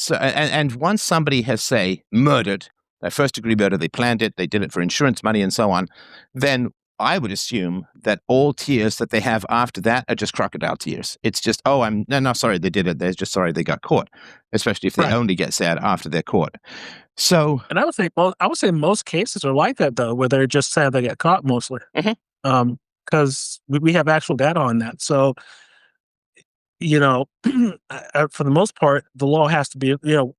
once somebody has, say, murdered, first degree murder, they planned it, they did it for insurance money and so on, then I would assume that all tears that they have after that are just crocodile tears. It's just, oh, I'm no, sorry they did it. They're just sorry they got caught, especially if they only get sad after they're caught. So, and I would say most cases are like that though, where they're just sad they get caught mostly, because we have actual data on that. So, for the most part, the law has to be,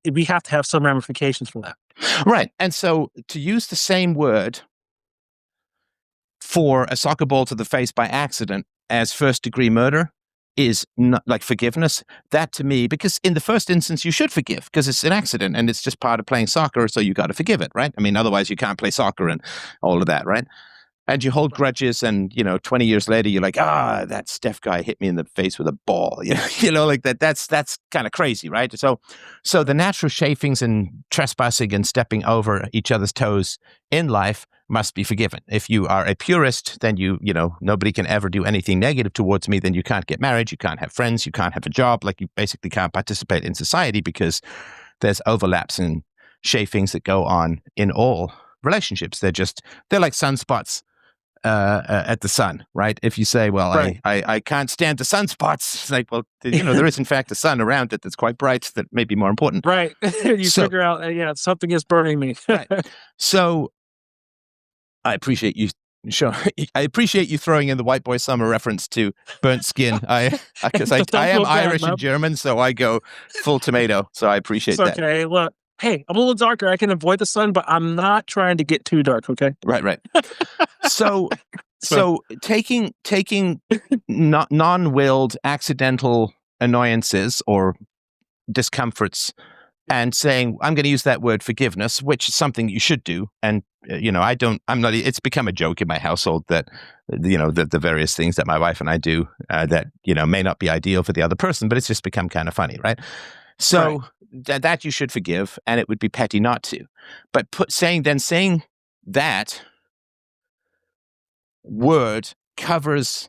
we have to have some ramifications for that. Right, and so to use the same word for a soccer ball to the face by accident as first degree murder is not like forgiveness. That to me, because in the first instance, you should forgive because it's an accident and it's just part of playing soccer. So you got to forgive it, right? I mean, otherwise you can't play soccer and all of that, right? And you hold grudges and, 20 years later, you're like, that Steph guy hit me in the face with a ball, like that. That's kind of crazy, right? So the natural chafings and trespassing and stepping over each other's toes in life must be forgiven. If you are a purist, then nobody can ever do anything negative towards me. Then you can't get married. You can't have friends. You can't have a job. Like you basically can't participate in society because there's overlaps and chafings that go on in all relationships. They're like sunspots at the sun, right? If you say, well, I can't stand the sunspots, it's like, well, there is in fact a sun around it that's quite bright that may be more important. Right. You figure out, something is burning me. Right. So I appreciate you. Sure. I appreciate you throwing in the White Boy Summer reference to burnt skin. Because I am Irish and German, so I go full tomato. So I appreciate that. Okay, look. Hey, I'm a little darker. I can avoid the sun, but I'm not trying to get too dark. Okay. Right. So taking non-willed accidental annoyances or discomforts and saying, I'm going to use that word forgiveness, which is something you should do. And, it's become a joke in my household that, the various things that my wife and I do that, may not be ideal for the other person, but it's just become kind of funny, right? So that you should forgive, and it would be petty not to. But saying that word covers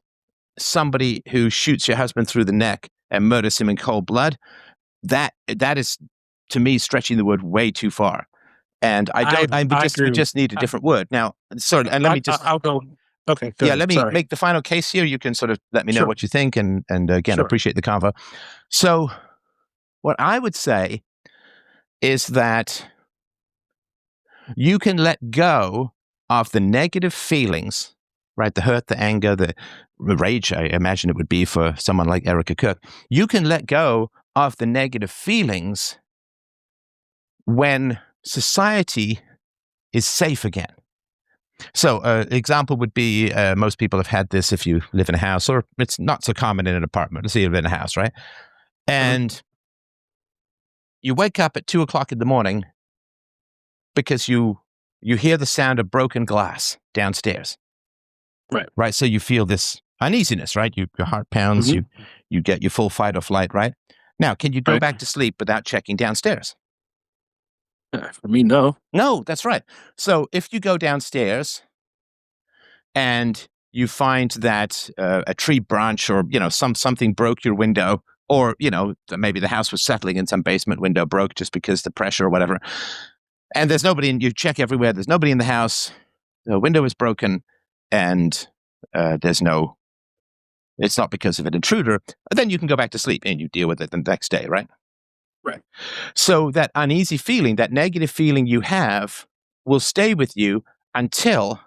somebody who shoots your husband through the neck and murders him in cold blood, that is, to me, stretching the word way too far. And we just need a different word. Now, sorry, and let me just... I'll go... Okay, good. Yeah, let me make the final case here. You can sort of let me know what you think, and again, appreciate the convo. So what I would say is that you can let go of the negative feelings, right? The hurt, the anger, the rage, I imagine it would be for someone like Erica Cook. You can let go of the negative feelings when society is safe again. So example would be, most people have had this if you live in a house, or it's not so common in an apartment. Let's say you live in a house, right? And you wake up at 2:00 in the morning because you hear the sound of broken glass downstairs. Right. So you feel this uneasiness, right? Your heart pounds, you get your full fight or flight, right? Now, can you go back to sleep without checking downstairs? For me, no. No, that's right. So if you go downstairs and you find that a tree branch or, something broke your window, or, maybe the house was settling and some basement window broke just because the pressure or whatever, and there's nobody, and you check everywhere, there's nobody in the house, the window is broken, and it's not because of an intruder, then you can go back to sleep and you deal with it the next day, right? Right. So that uneasy feeling, that negative feeling you have will stay with you until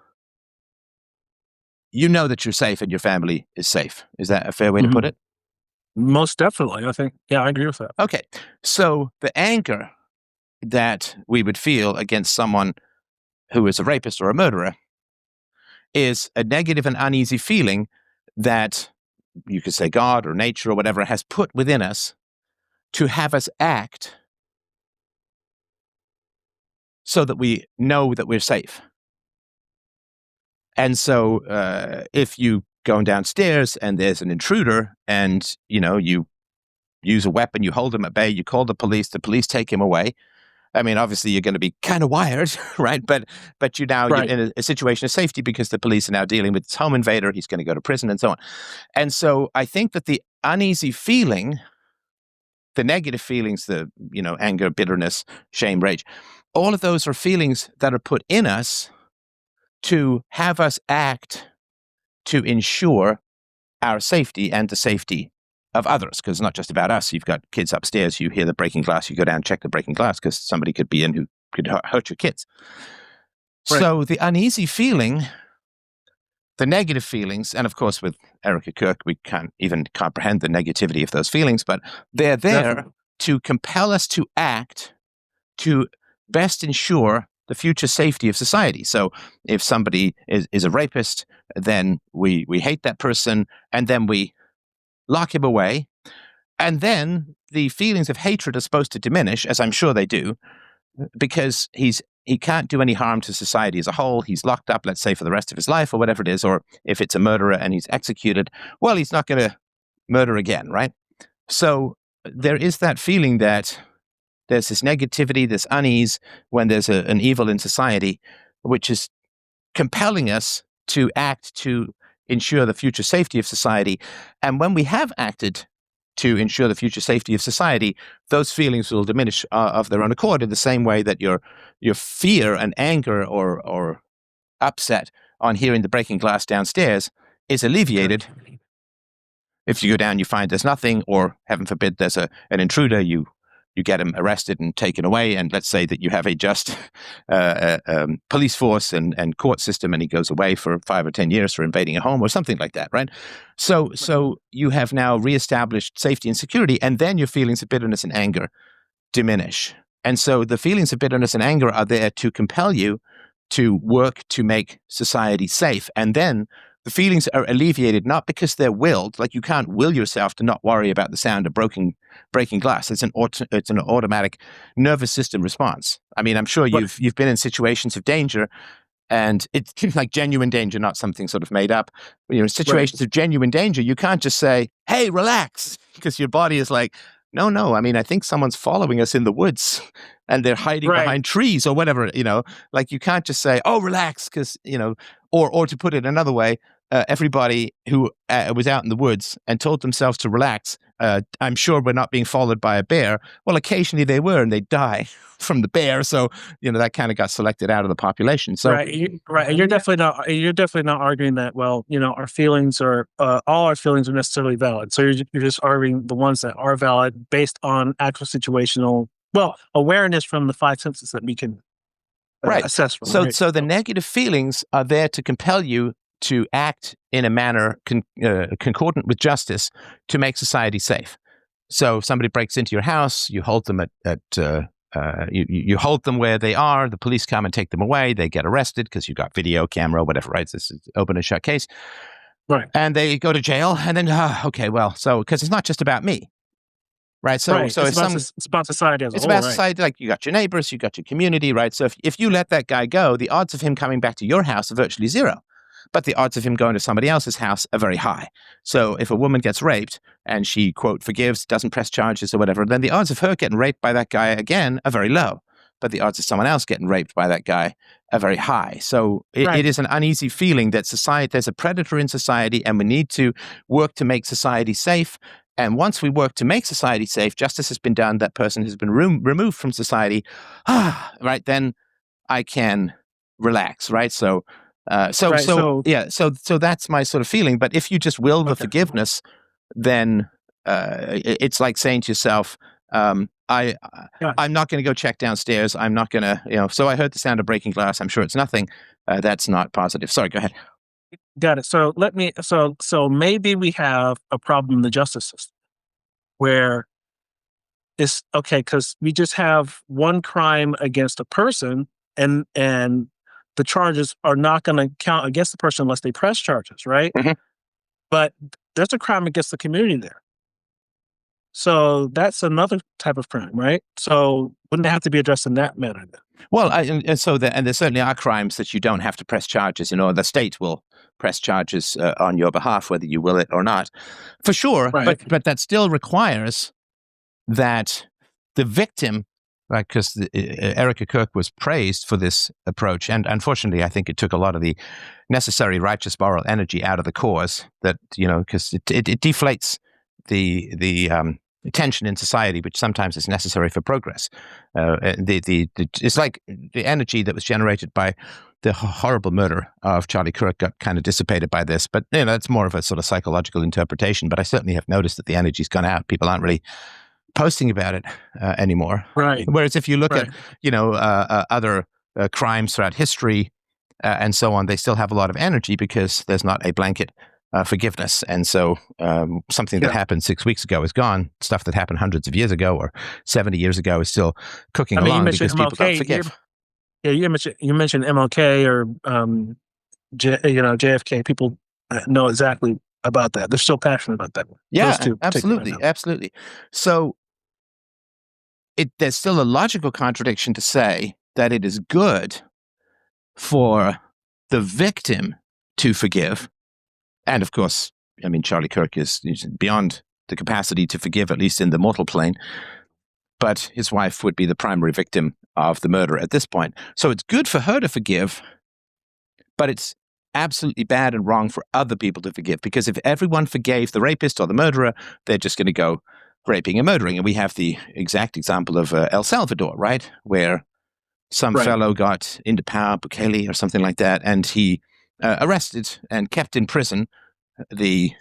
you know that you're safe and your family is safe. Is that a fair way to put it? Most definitely. I think, yeah, I agree with that. Okay. So the anger that we would feel against someone who is a rapist or a murderer is a negative and uneasy feeling that you could say God or nature or whatever has put within us to have us act so that we know that we're safe. And so if you go downstairs and there's an intruder and, you use a weapon, you hold him at bay, you call the police take him away. I mean, obviously you're going to be kind of wired, right? But you're in a situation of safety because the police are now dealing with this home invader. He's going to go to prison and so on. And so I think that the uneasy feeling, the negative feelings, the, anger, bitterness, shame, rage, all of those are feelings that are put in us to have us act to ensure our safety and the safety of others, because it's not just about us. You've got kids upstairs, you hear the breaking glass, you go down and check the breaking glass because somebody could be in who could hurt your kids. Right. So the uneasy feeling, the negative feelings, and of course with Erica Kirk, we can't even comprehend the negativity of those feelings, but they're there Definitely. To compel us to act to best ensure the future safety of society. So if somebody is a rapist, then we hate that person, and then we lock him away. And then the feelings of hatred are supposed to diminish, as I'm sure they do, because he can't do any harm to society as a whole. He's locked up, let's say, for the rest of his life or whatever it is. Or if it's a murderer and he's executed, well, he's not going to murder again, right? So there is that feeling that there's this negativity, this unease when there's an evil in society, which is compelling us to act to ensure the future safety of society. And when we have acted to ensure the future safety of society, those feelings will diminish of their own accord, in the same way that your fear and anger or upset on hearing the breaking glass downstairs is alleviated. If you go down, you find there's nothing, or heaven forbid, there's an intruder, you get him arrested and taken away, and let's say that you have a just police force and court system, and he goes away for 5 or 10 years for invading a home or something like that, right? So you have now reestablished safety and security, and then your feelings of bitterness and anger diminish. And so the feelings of bitterness and anger are there to compel you to work to make society safe. And then the feelings are alleviated, not because they're willed, like you can't will yourself to not worry about the sound of breaking glass. It's an automatic nervous system response. I mean, I'm sure you've been in situations of danger, and it's like genuine danger, not something sort of made up. In situations of genuine danger, you can't just say, "Hey, relax," because your body is like, no. I mean, I think someone's following us in the woods and they're hiding behind trees or whatever, like you can't just say, "Oh, relax," because, or to put it another way, everybody who was out in the woods and told themselves to relax, I'm sure we're not being followed by a bear. Well, occasionally they were, and they die from the bear. So, that kind of got selected out of the population. So, right. You're definitely not arguing that, well, our feelings are, all our feelings are necessarily valid. So you're just arguing the ones that are valid based on actual situational, awareness from the 5 senses that we can assess from. So the negative feelings are there to compel you to act in a manner concordant with justice to make society safe. So if somebody breaks into your house, you hold them you hold them where they are. The police come and take them away. They get arrested because you've got video, camera, whatever, right? This is open and shut case. Right. And they go to jail, and then, because it's not just about me. Right. So it's about society as a whole. It's about society. Like, you got your neighbors, you got your community, right? So if you let that guy go, the odds of him coming back to your house are virtually zero. But the odds of him going to somebody else's house are very high. So if a woman gets raped and she, quote, forgives, doesn't press charges or whatever, then the odds of her getting raped by that guy again are very low. But the odds of someone else getting raped by that guy are very high. So it is an uneasy feeling that there's a predator in society, and we need to work to make society safe. And once we work to make society safe, justice has been done, that person has been removed from society, right, then I can relax, right? So that's my sort of feeling. But if you just will the forgiveness, then it's like saying to yourself, I'm not going to go check downstairs. I'm not going to, so I heard the sound of breaking glass. I'm sure it's nothing. That's not positive. Sorry, go ahead. Got it. So so maybe we have a problem in the justice system. where it's okay because we just have one crime against a person, and the charges are not going to count against the person unless they press charges, right? Mhm. But there's a crime against the community there. So that's another type of crime, right? So wouldn't it have to be addressed in that manner then? Well, and so there certainly are crimes that you don't have to press charges. The state will press charges on your behalf, whether you will it or not, for sure. Right. But that still requires that the victim, right? Because Erica Kirk was praised for this approach, and unfortunately, I think it took a lot of the necessary righteous moral energy out of the cause. That because it deflates the tension in society, which sometimes is necessary for progress. It's like the energy that was generated by the horrible murder of Charlie Kirk got kind of dissipated by this, but that's more of a sort of psychological interpretation. But I certainly have noticed that the energy's gone out. People aren't really posting about it anymore. Right. Whereas if you look at other crimes throughout history and so on, they still have a lot of energy because there's not a blanket forgiveness. And so something that happened 6 weeks ago is gone. Stuff that happened hundreds of years ago or 70 years ago is still cooking along because people don't forgive. You mentioned MLK or JFK. People know exactly about that. They're still passionate about that. Yeah, absolutely. So there's still a logical contradiction to say that it is good for the victim to forgive. And of course, Charlie Kirk is beyond the capacity to forgive, at least in the mortal plane. But his wife would be the primary victim of the murder at this point. So it's good for her to forgive, but it's absolutely bad and wrong for other people to forgive. Because if everyone forgave the rapist or the murderer, they're just going to go raping and murdering. And we have the exact example of El Salvador, right? Where some fellow got into power, Bukele or something like that, and he arrested and kept in prison the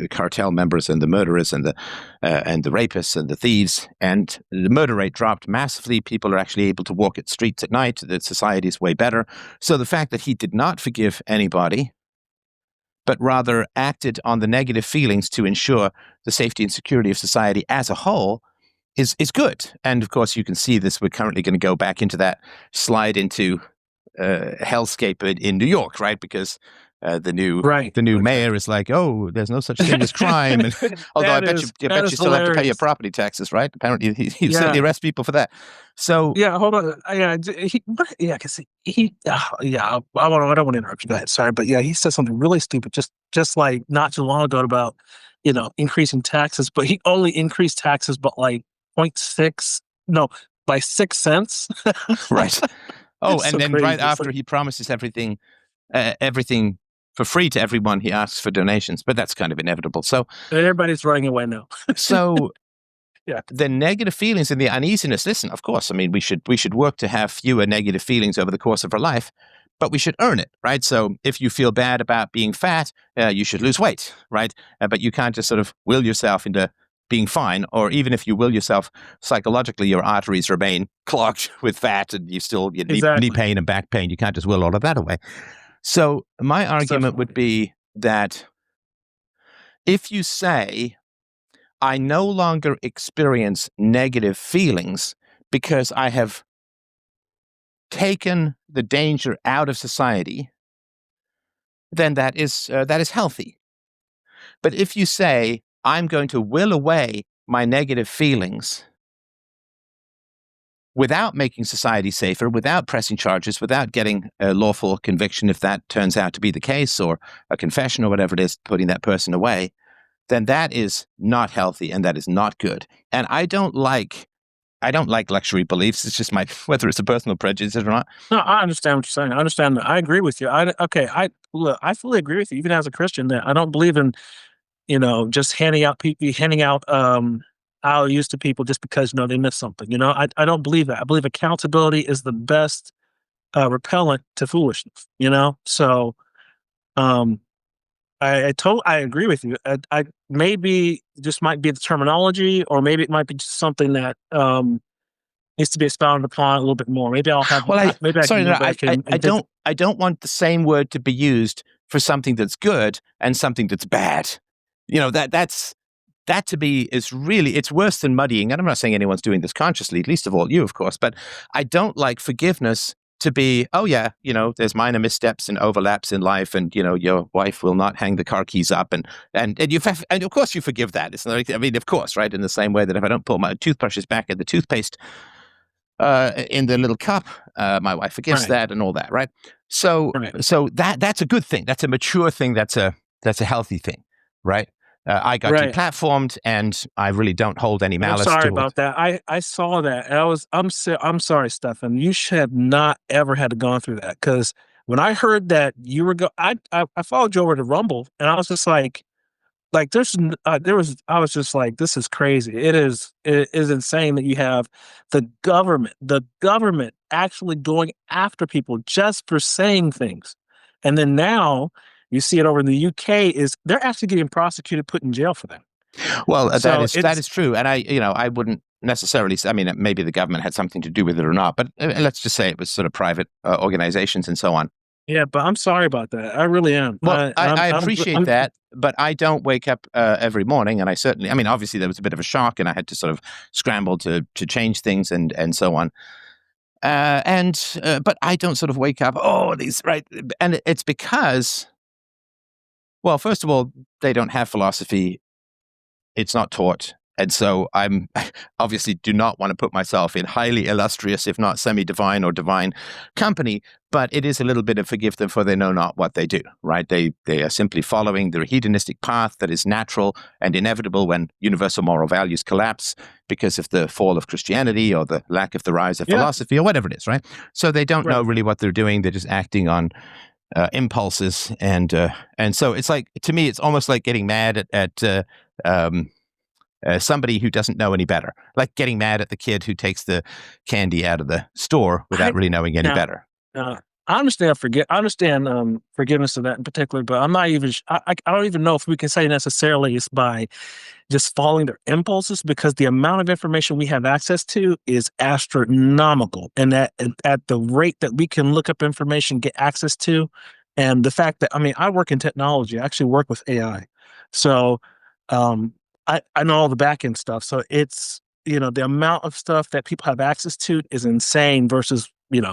cartel members and the murderers and the rapists and the thieves, and the murder rate dropped massively. People are actually able to walk at streets at night. The society is way better. So the fact that he did not forgive anybody, but rather acted on the negative feelings to ensure the safety and security of society as a whole is good. And of course, you can see this. We're currently going to go back into that slide into hellscape in New York, right? Because the new mayor is like, oh, there's no such thing as crime. And, although I bet you still have to pay your property taxes, right? Apparently, he certainly arrests people for that. So hold on, I don't want to interrupt you. Go ahead, sorry, but he said something really stupid just like not too long ago about increasing taxes, but he only increased taxes, but like 0.6, no, by 6 cents. Right. Oh, and so then crazy. Right after he promises everything for free to everyone, he asks for donations, but that's kind of inevitable. So everybody's running away now. So the negative feelings and the uneasiness. Listen, of course, we should work to have fewer negative feelings over the course of our life, but we should earn it, right? So if you feel bad about being fat, you should lose weight, right? But you can't just sort of will yourself into being fine, or even if you will yourself psychologically, your arteries remain clogged with fat and you still get knee pain and back pain. You can't just will all of that away. So my argument would be that if you say, I no longer experience negative feelings because I have taken the danger out of society, then that is healthy. But if you say, I'm going to will away my negative feelings without making society safer, without pressing charges, without getting a lawful conviction, if that turns out to be the case, or a confession or whatever it is, putting that person away, then that is not healthy and that is not good. And I don't like luxury beliefs. It's just whether it's a personal prejudice or not. No, I understand what you're saying. I understand that. I agree with you. I fully agree with you, even as a Christian, that I don't believe in, just handing out IOUs to people just because they missed something. I don't believe that. I believe accountability is the best repellent to foolishness. So I agree with you. I maybe just might be the terminology, or maybe it might be just something that needs to be expounded upon a little bit more. Maybe I'll have. Well, I don't want the same word to be used for something that's good and something that's bad. That's that to me is really, it's worse than muddying. And I'm not saying anyone's doing this consciously, least of all you, of course, but I don't like forgiveness to be, oh yeah, there's minor missteps and overlaps in life, and your wife will not hang the car keys up, and of course you forgive that. It's like, I mean, of course, right? In the same way that if I don't put my toothbrushes back in the toothpaste in the little cup, my wife forgives that and all that, right? So that's a good thing. That's a mature thing. That's a healthy thing, right? I got deplatformed, and I really don't hold any malice. I'm sorry about that. I saw that. And I'm sorry, Stefan. You should have not ever had to go through that, because when I heard that you were I followed you over to Rumble, and I was just like I was just like, this is crazy. It is insane that you have the government actually going after people just for saying things, and then now you see it over in the UK is they're actually getting prosecuted, put in jail for that. Well, that is true, and I wouldn't necessarily. I mean, maybe the government had something to do with it or not, but let's just say it was sort of private organizations and so on. Yeah, but I'm sorry about that. I really am. Well, I appreciate that, but I don't wake up every morning, and I mean, obviously there was a bit of a shock, and I had to sort of scramble to change things and so on. But I don't sort of wake up, right, and it's because, well, first of all, they don't have philosophy. It's not taught. And so I'm obviously do not want to put myself in highly illustrious, if not semi-divine or divine company, but it is a little bit of forgive them for they know not what they do, right? They are simply following the hedonistic path that is natural and inevitable when universal moral values collapse because of the fall of Christianity or the lack of the rise of philosophy or whatever it is, right? So they don't know really what they're doing. They're just acting on impulses. And so it's like, to me, it's almost like getting mad at somebody who doesn't know any better, like getting mad at the kid who takes the candy out of the store without really knowing any better. I understand forgiveness of that in particular, but I'm not even. I don't even know if we can say necessarily it's by just following their impulses, because the amount of information we have access to is astronomical, and at the rate that we can look up information, get access to, and the fact that I work in technology. I actually work with AI, so. I know all the back end stuff. So it's, the amount of stuff that people have access to is insane versus, and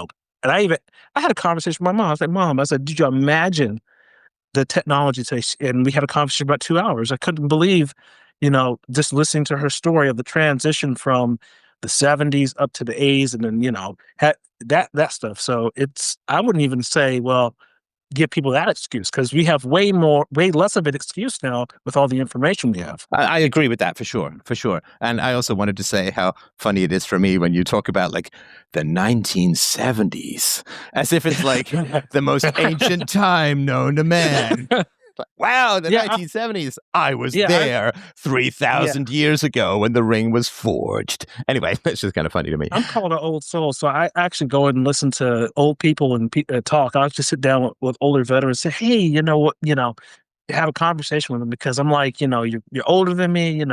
I had a conversation with my mom. I was like, Mom, did you imagine the technology today? And we had a conversation about 2 hours. I couldn't believe, just listening to her story of the transition from the 70s up to the 80s, and then, that stuff. So I wouldn't even say, well, give people that excuse, because we have way less of an excuse now with all the information we have. I agree with that for sure. And I also wanted to say how funny it is for me when you talk about like the 1970s, as if it's like the most ancient time known to man. Wow, the 1970s. I was there 3,000 years ago when the ring was forged. Anyway, that's just kind of funny to me. I'm called an old soul, so I actually go and listen to old people and talk. I'll just sit down with older veterans and say, hey, have a conversation with them, because I'm like, you're older than me, you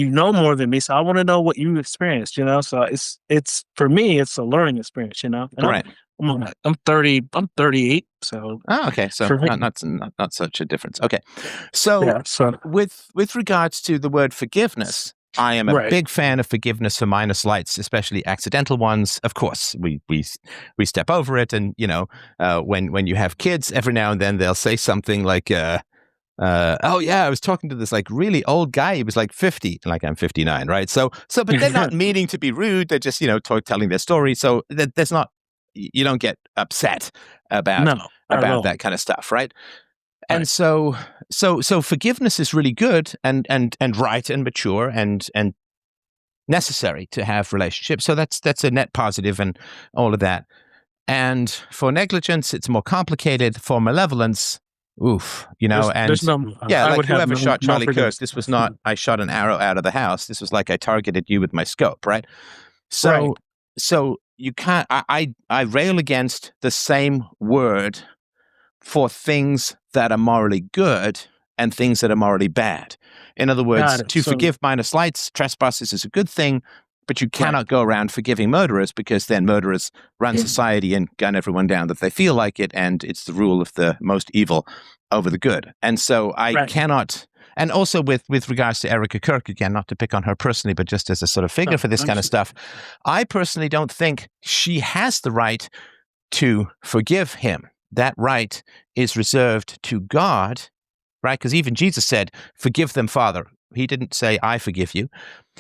know more than me, so I want to know what you experienced, so it's for me, it's a learning experience, and right. I'm 38, so okay, so not such a difference. Okay, so with regards to the word forgiveness, I am a big fan of forgiveness for minor slights, especially accidental ones. Of course, we step over it, and when you have kids, every now and then they'll say something like, oh yeah, I was talking to this like really old guy. He was like 50, like I'm 59, right? So, but they're not meaning to be rude. They're just telling their story. So there's not. You don't get upset about that kind of stuff, right? And so forgiveness is really good and right and mature and necessary to have relationships. So that's a net positive and all of that. And for negligence, it's more complicated. For malevolence, oof, like whoever shot Charlie Kirk, this was not I shot an arrow out of the house. This was like I targeted you with my scope, right? So you can't. I rail against the same word for things that are morally good and things that are morally bad. In other words, to forgive minor slights, trespasses is a good thing, but you cannot go around forgiving murderers, because then murderers run society and gun everyone down that they feel like it, and it's the rule of the most evil over the good. And so I cannot And also with regards to Erica Kirk, again, not to pick on her personally, but just as a sort of figure for this kind of stuff, I personally don't think she has the right to forgive him. That right is reserved to God, right? Because even Jesus said, forgive them, Father. He didn't say, I forgive you.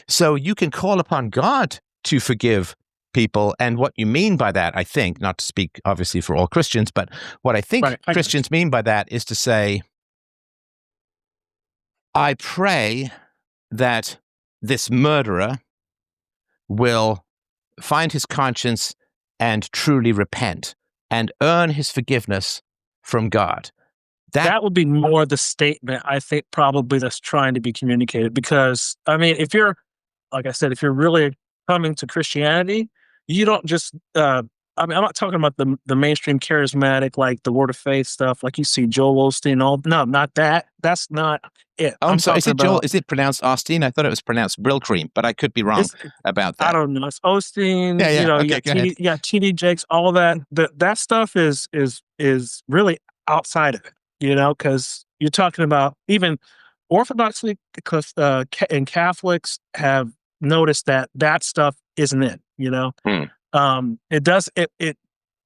So you can call upon God to forgive people. And what you mean by that, I think, not to speak obviously for all Christians, but what I think Christians mean by that is to say, I pray that this murderer will find his conscience and truly repent and earn his forgiveness from God. That would be more the statement, I think, probably that's trying to be communicated. Because, I mean, if you're, like I said, if you're really coming to Christianity, you don't just, I mean, I'm not talking about the mainstream charismatic, like the Word of Faith stuff, like you see Joel Osteen, all, no, not that. That's not it. I'm sorry, is it Joel? Is it pronounced Osteen? I thought it was pronounced Brillcream, but I could be wrong about that. I don't know. It's Osteen, yeah. you know, Okay, you got TD Jakes, all that. That stuff is really outside of it, you know, because you're talking about even Orthodoxy and Catholics have noticed that stuff isn't it, you know.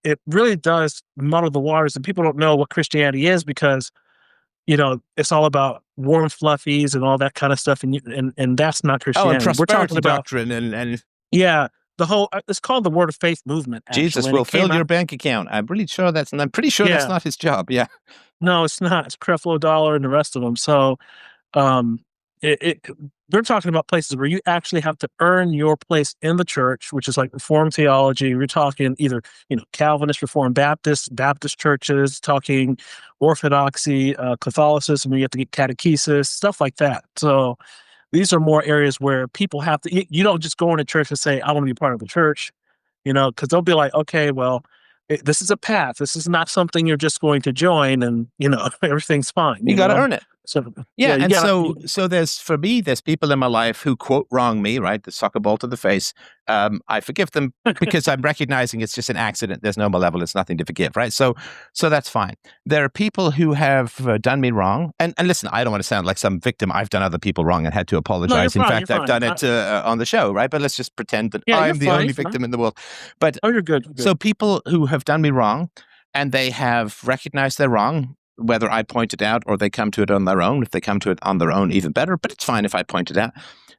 It really does muddle the waters, and people don't know what Christianity is because, you know, it's all about warm fluffies and all that kind of stuff, and that's not Christianity. And prosperity We're talking about doctrine and yeah, the whole it's called the Word of Faith movement. Actually. Jesus will fill your bank account. I'm pretty sure that's not his job. Yeah, no, it's not. It's Creflo Dollar and the rest of them. So, we're talking about places where you actually have to earn your place in the church, which is like Reformed theology. We're talking either, you know, Calvinist, Reformed Baptist churches, talking Orthodoxy, Catholicism, where you have to get catechesis, stuff like that. So these are more areas where people have to, you don't just go into church and say, I want to be part of the church, you know, because they'll be like, okay, well, this is a path. This is not something you're just going to join and, you know, everything's fine. You got to earn it. So, so there's people in my life who quote wrong me, right? The soccer ball to the face. I forgive them because I'm recognizing it's just an accident. There's no malevolence, nothing to forgive, right? So that's fine. There are people who have done me wrong, and listen, I don't want to sound like some victim. I've done other people wrong and had to apologize. In fact, I've done it on the show, right? But let's just pretend that I'm the only victim in the world. But you're good. So people who have done me wrong, and they have recognized they're wrong, whether I point it out or they come to it on their own. If they come to it on their own, even better, but it's fine if I point it out.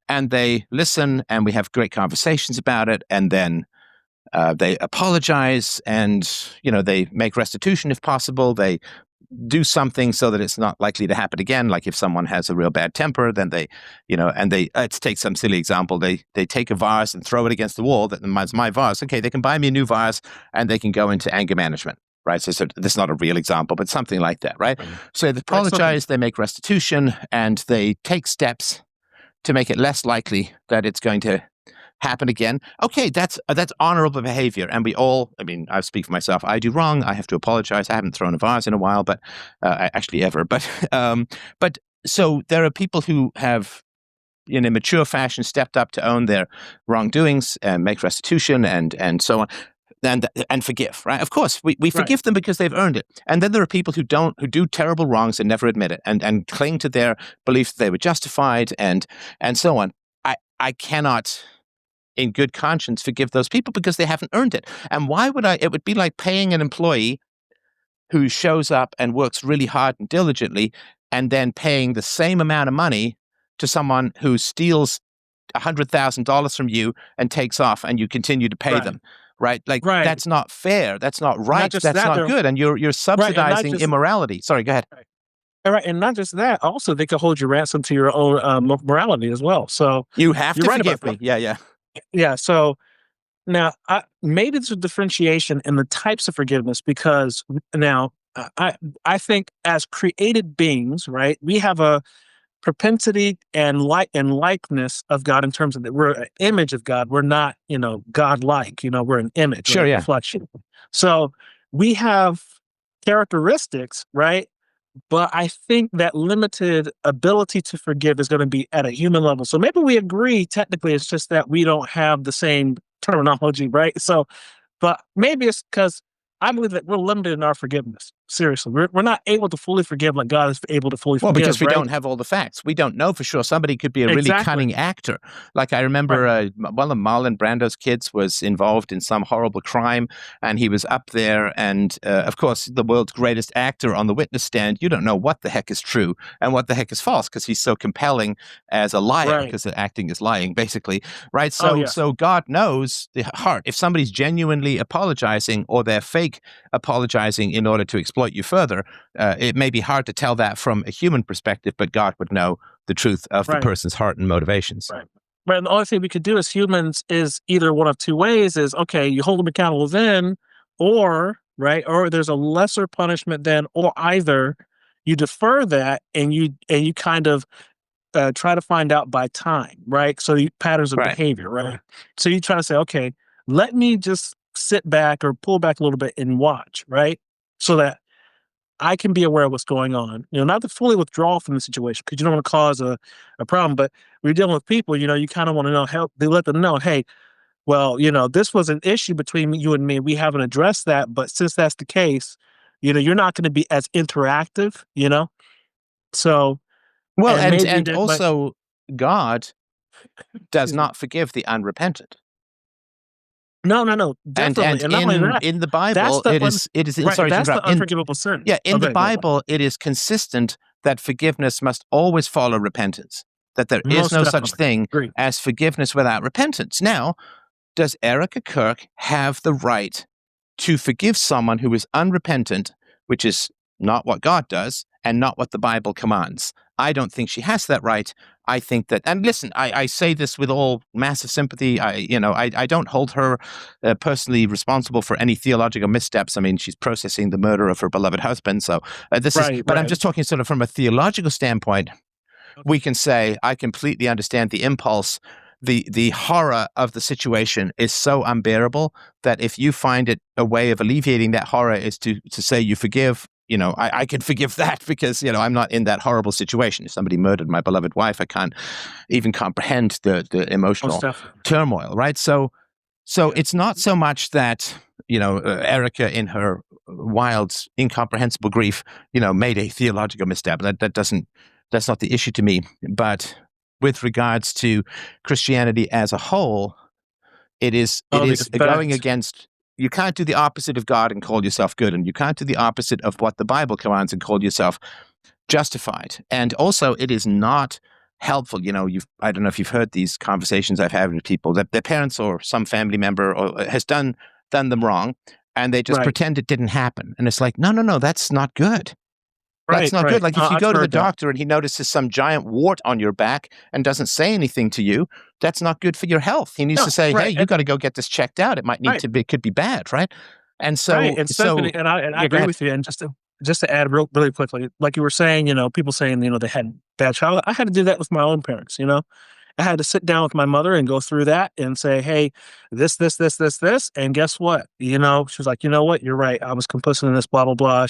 And they listen, and we have great conversations about it, and then they apologize, and, you know, they make restitution if possible. They do something so that it's not likely to happen again. Like if someone has a real bad temper, then they, you know, and let's take some silly example. They take a vase and throw it against the wall. That's my vase. Okay, they can buy me a new vase, and they can go into anger management. Right. So this is not a real example, but something like that. Right. So they apologize, they make restitution, and they take steps to make it less likely that it's going to happen again. Okay, that's honorable behavior. And we all, I mean, I speak for myself. I do wrong. I have to apologize. I haven't thrown a vase in a while, but actually ever. But so there are people who have, in a mature fashion, stepped up to own their wrongdoings and make restitution and so on. And forgive, right? Of course, we forgive them because they've earned it. And then there are people who do terrible wrongs and never admit it and cling to their belief that they were justified and so on. I cannot, in good conscience, forgive those people because they haven't earned it. And why would I? It would be like paying an employee who shows up and works really hard and diligently, and then paying the same amount of money to someone who steals $100,000 from you and takes off, and you continue to pay them. Right, like that's not fair. That's not right. That's not good. And you're subsidizing immorality. Sorry, go ahead. Right, and not just that. Also, they could hold you ransom to your own morality as well. So you have to forgive me. Yeah. So now, maybe there's a differentiation in the types of forgiveness because now I think as created beings, right, we have a propensity and likeness of God in terms of that we're an image of God. We're not, you know, God-like. You know, we're an image, sure, yeah, reflection. So we have characteristics, right? But I think that limited ability to forgive is going to be at a human level. So maybe we agree. Technically, it's just that we don't have the same terminology, right? So, but maybe it's because I believe that we're limited in our forgiveness. Seriously, we're not able to fully forgive like God is able to fully Well, forgive. because we right? don't have all the facts. We don't know for sure. Somebody could be a really Exactly. cunning actor. Like I remember one of Marlon Brando's kids was involved in some horrible crime, and he was up there. And of course, the world's greatest actor on the witness stand, you don't know what the heck is true and what the heck is false because he's so compelling as a liar, Right. because the acting is lying, basically. Right. Oh, So, yeah. so God knows the heart. If somebody's genuinely apologizing or they're fake apologizing in order to exploit you further, it may be hard to tell that from a human perspective, but God would know the truth of the Right. person's heart and motivations. Right. But the only thing we could do as humans is either one of two ways: is okay, you hold them accountable then, or or there's a lesser punishment then, or either you defer that and you kind of try to find out by time, right? So you patterns of Right. behavior, right? So you try to say, okay, let me just sit back or pull back a little bit and watch, right? So that I can be aware of what's going on. Not to fully withdraw from the situation because you don't want to cause a problem. But when you're dealing with people, you kind of want to know, help. They let them know, hey, well, this was an issue between you and me. We haven't addressed that, but since that's the case, you're not going to be as interactive. So Well, and maybe and also God does not forgive the unrepentant. No, definitely, and not only that, in the that's Bible, the it is right. sorry to That's the interrupt. unforgivable sin. Yeah, in the Okay, go on. Bible, it is consistent that forgiveness must always follow repentance. That there is Most no such definitely. thing Agree. as forgiveness without repentance. Now, does Erica Kirk have the right to forgive someone who is unrepentant, which is not what God does and not what the Bible commands? I don't think she has that right. I think that, and listen, I say this with all massive sympathy. I don't hold her personally responsible for any theological missteps. I mean, she's processing the murder of her beloved husband. So this is, but I'm just talking sort of from a theological standpoint. We can say, I completely understand the impulse. The horror of the situation is so unbearable that if you find it a way of alleviating that horror is to say you forgive, I can forgive that because, I'm not in that horrible situation. If somebody murdered my beloved wife, I can't even comprehend the emotional turmoil, right? So it's not so much that, Erica in her wild, incomprehensible grief, made a theological misstep. That's not the issue to me. But with regards to Christianity as a whole, it is going against. You can't do the opposite of God and call yourself good, and you can't do the opposite of what the Bible commands and call yourself justified. And also, it is not helpful. I don't know if you've heard these conversations I've had with people that their parents or some family member has done them wrong, and they just pretend it didn't happen. And it's like, no, that's not good. That's not good. Like if you go to the doctor and he notices some giant wart on your back and doesn't say anything to you, that's not good for your health. He needs to say, hey, you got to go get this checked out. It might need to be, it could be bad, right? And so, and Stephanie, and I agree with you. And just to add really quickly, like you were saying, people saying, they had bad childhood. I had to do that with my own parents, I had to sit down with my mother and go through that and say, hey, this. And guess what? She was like, you know what? You're right. I was complicit in this, blah, blah, blah.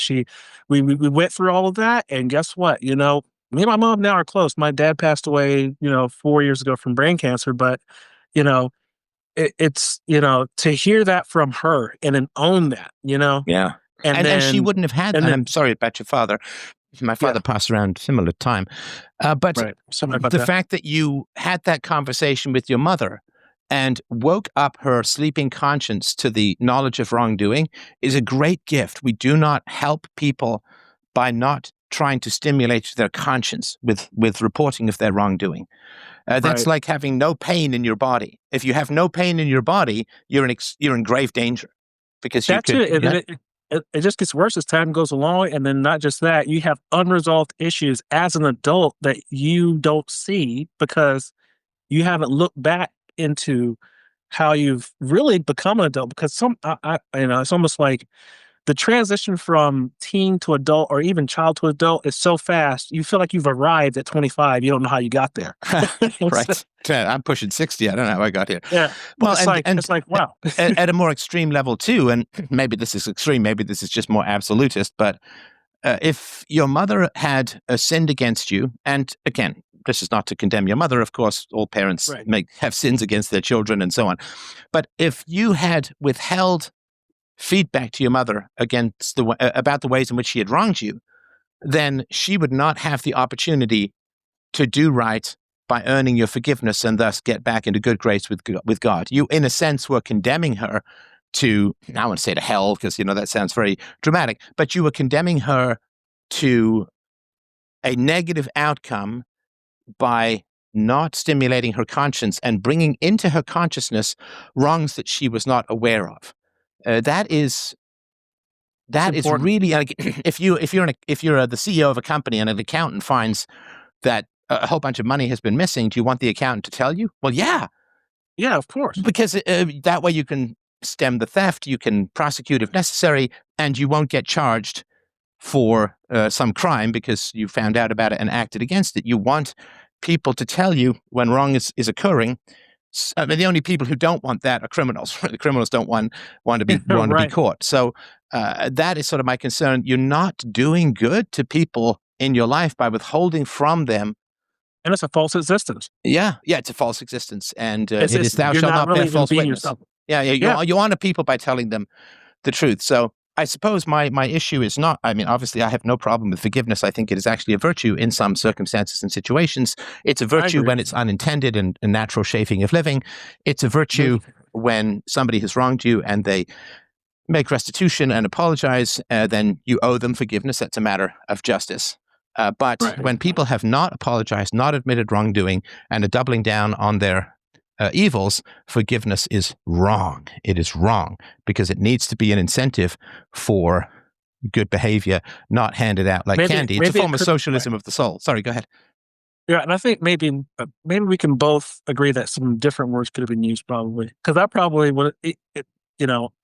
We went through all of that. And guess what? Me and my mom now are close. My dad passed away, 4 years ago from brain cancer. But, it's, to hear that from her and then own that, Yeah. And then she wouldn't have had that. I'm sorry about your father. My father passed around similar time. But the fact that you had that conversation with your mother and woke up her sleeping conscience to the knowledge of wrongdoing is a great gift. We do not help people by not trying to stimulate their conscience with reporting of their wrongdoing. That's like having no pain in your body. If you have no pain in your body, you're in grave danger because you could. It just gets worse as time goes along. And then not just that, you have unresolved issues as an adult that you don't see because you haven't looked back into how you've really become an adult. Because it's almost like the transition from teen to adult or even child to adult is so fast. You feel like you've arrived at 25. You don't know how you got there. Right. I'm pushing 60. I don't know how I got here. Yeah. Well, it's like, wow. At a more extreme level too, and maybe this is extreme, maybe this is just more absolutist, but if your mother had sinned against you, and again, this is not to condemn your mother, of course, all parents have sins against their children and so on. But if you had withheld feedback to your mother against about the ways in which she had wronged you, then she would not have the opportunity to do right by earning your forgiveness and thus get back into good grace with God. You, in a sense, were condemning her to, I wouldn't say to hell, because, that sounds very dramatic, but you were condemning her to a negative outcome by not stimulating her conscience and bringing into her consciousness wrongs that she was not aware of. That is really, like, if you're the CEO of a company and an accountant finds that a whole bunch of money has been missing, do you want the accountant to tell you? Well, yeah, of course, because that way you can stem the theft, you can prosecute if necessary, and you won't get charged for some crime because you found out about it and acted against it. You want people to tell you when wrong is occurring. I mean, the only people who don't want that are criminals. The criminals don't want to be to be caught. So that is sort of my concern. You're not doing good to people in your life by withholding from them. And it's a false existence. Yeah, it's a false existence, and it is thou shalt not bear false witness. You honor people by telling them the truth. So I suppose my issue is not, I mean, obviously I have no problem with forgiveness. I think it is actually a virtue in some circumstances and situations. It's a virtue when it's unintended and a natural shaping of living. It's a virtue when somebody has wronged you and they make restitution and apologize, then you owe them forgiveness. That's a matter of justice. But when people have not apologized, not admitted wrongdoing, and are doubling down on their evils, forgiveness is wrong. It is wrong because it needs to be an incentive for good behavior, not handed out like candy. It's a form of socialism of the soul. Sorry, go ahead. Yeah, and I think maybe we can both agree that some different words could have been used, probably, because I probably would,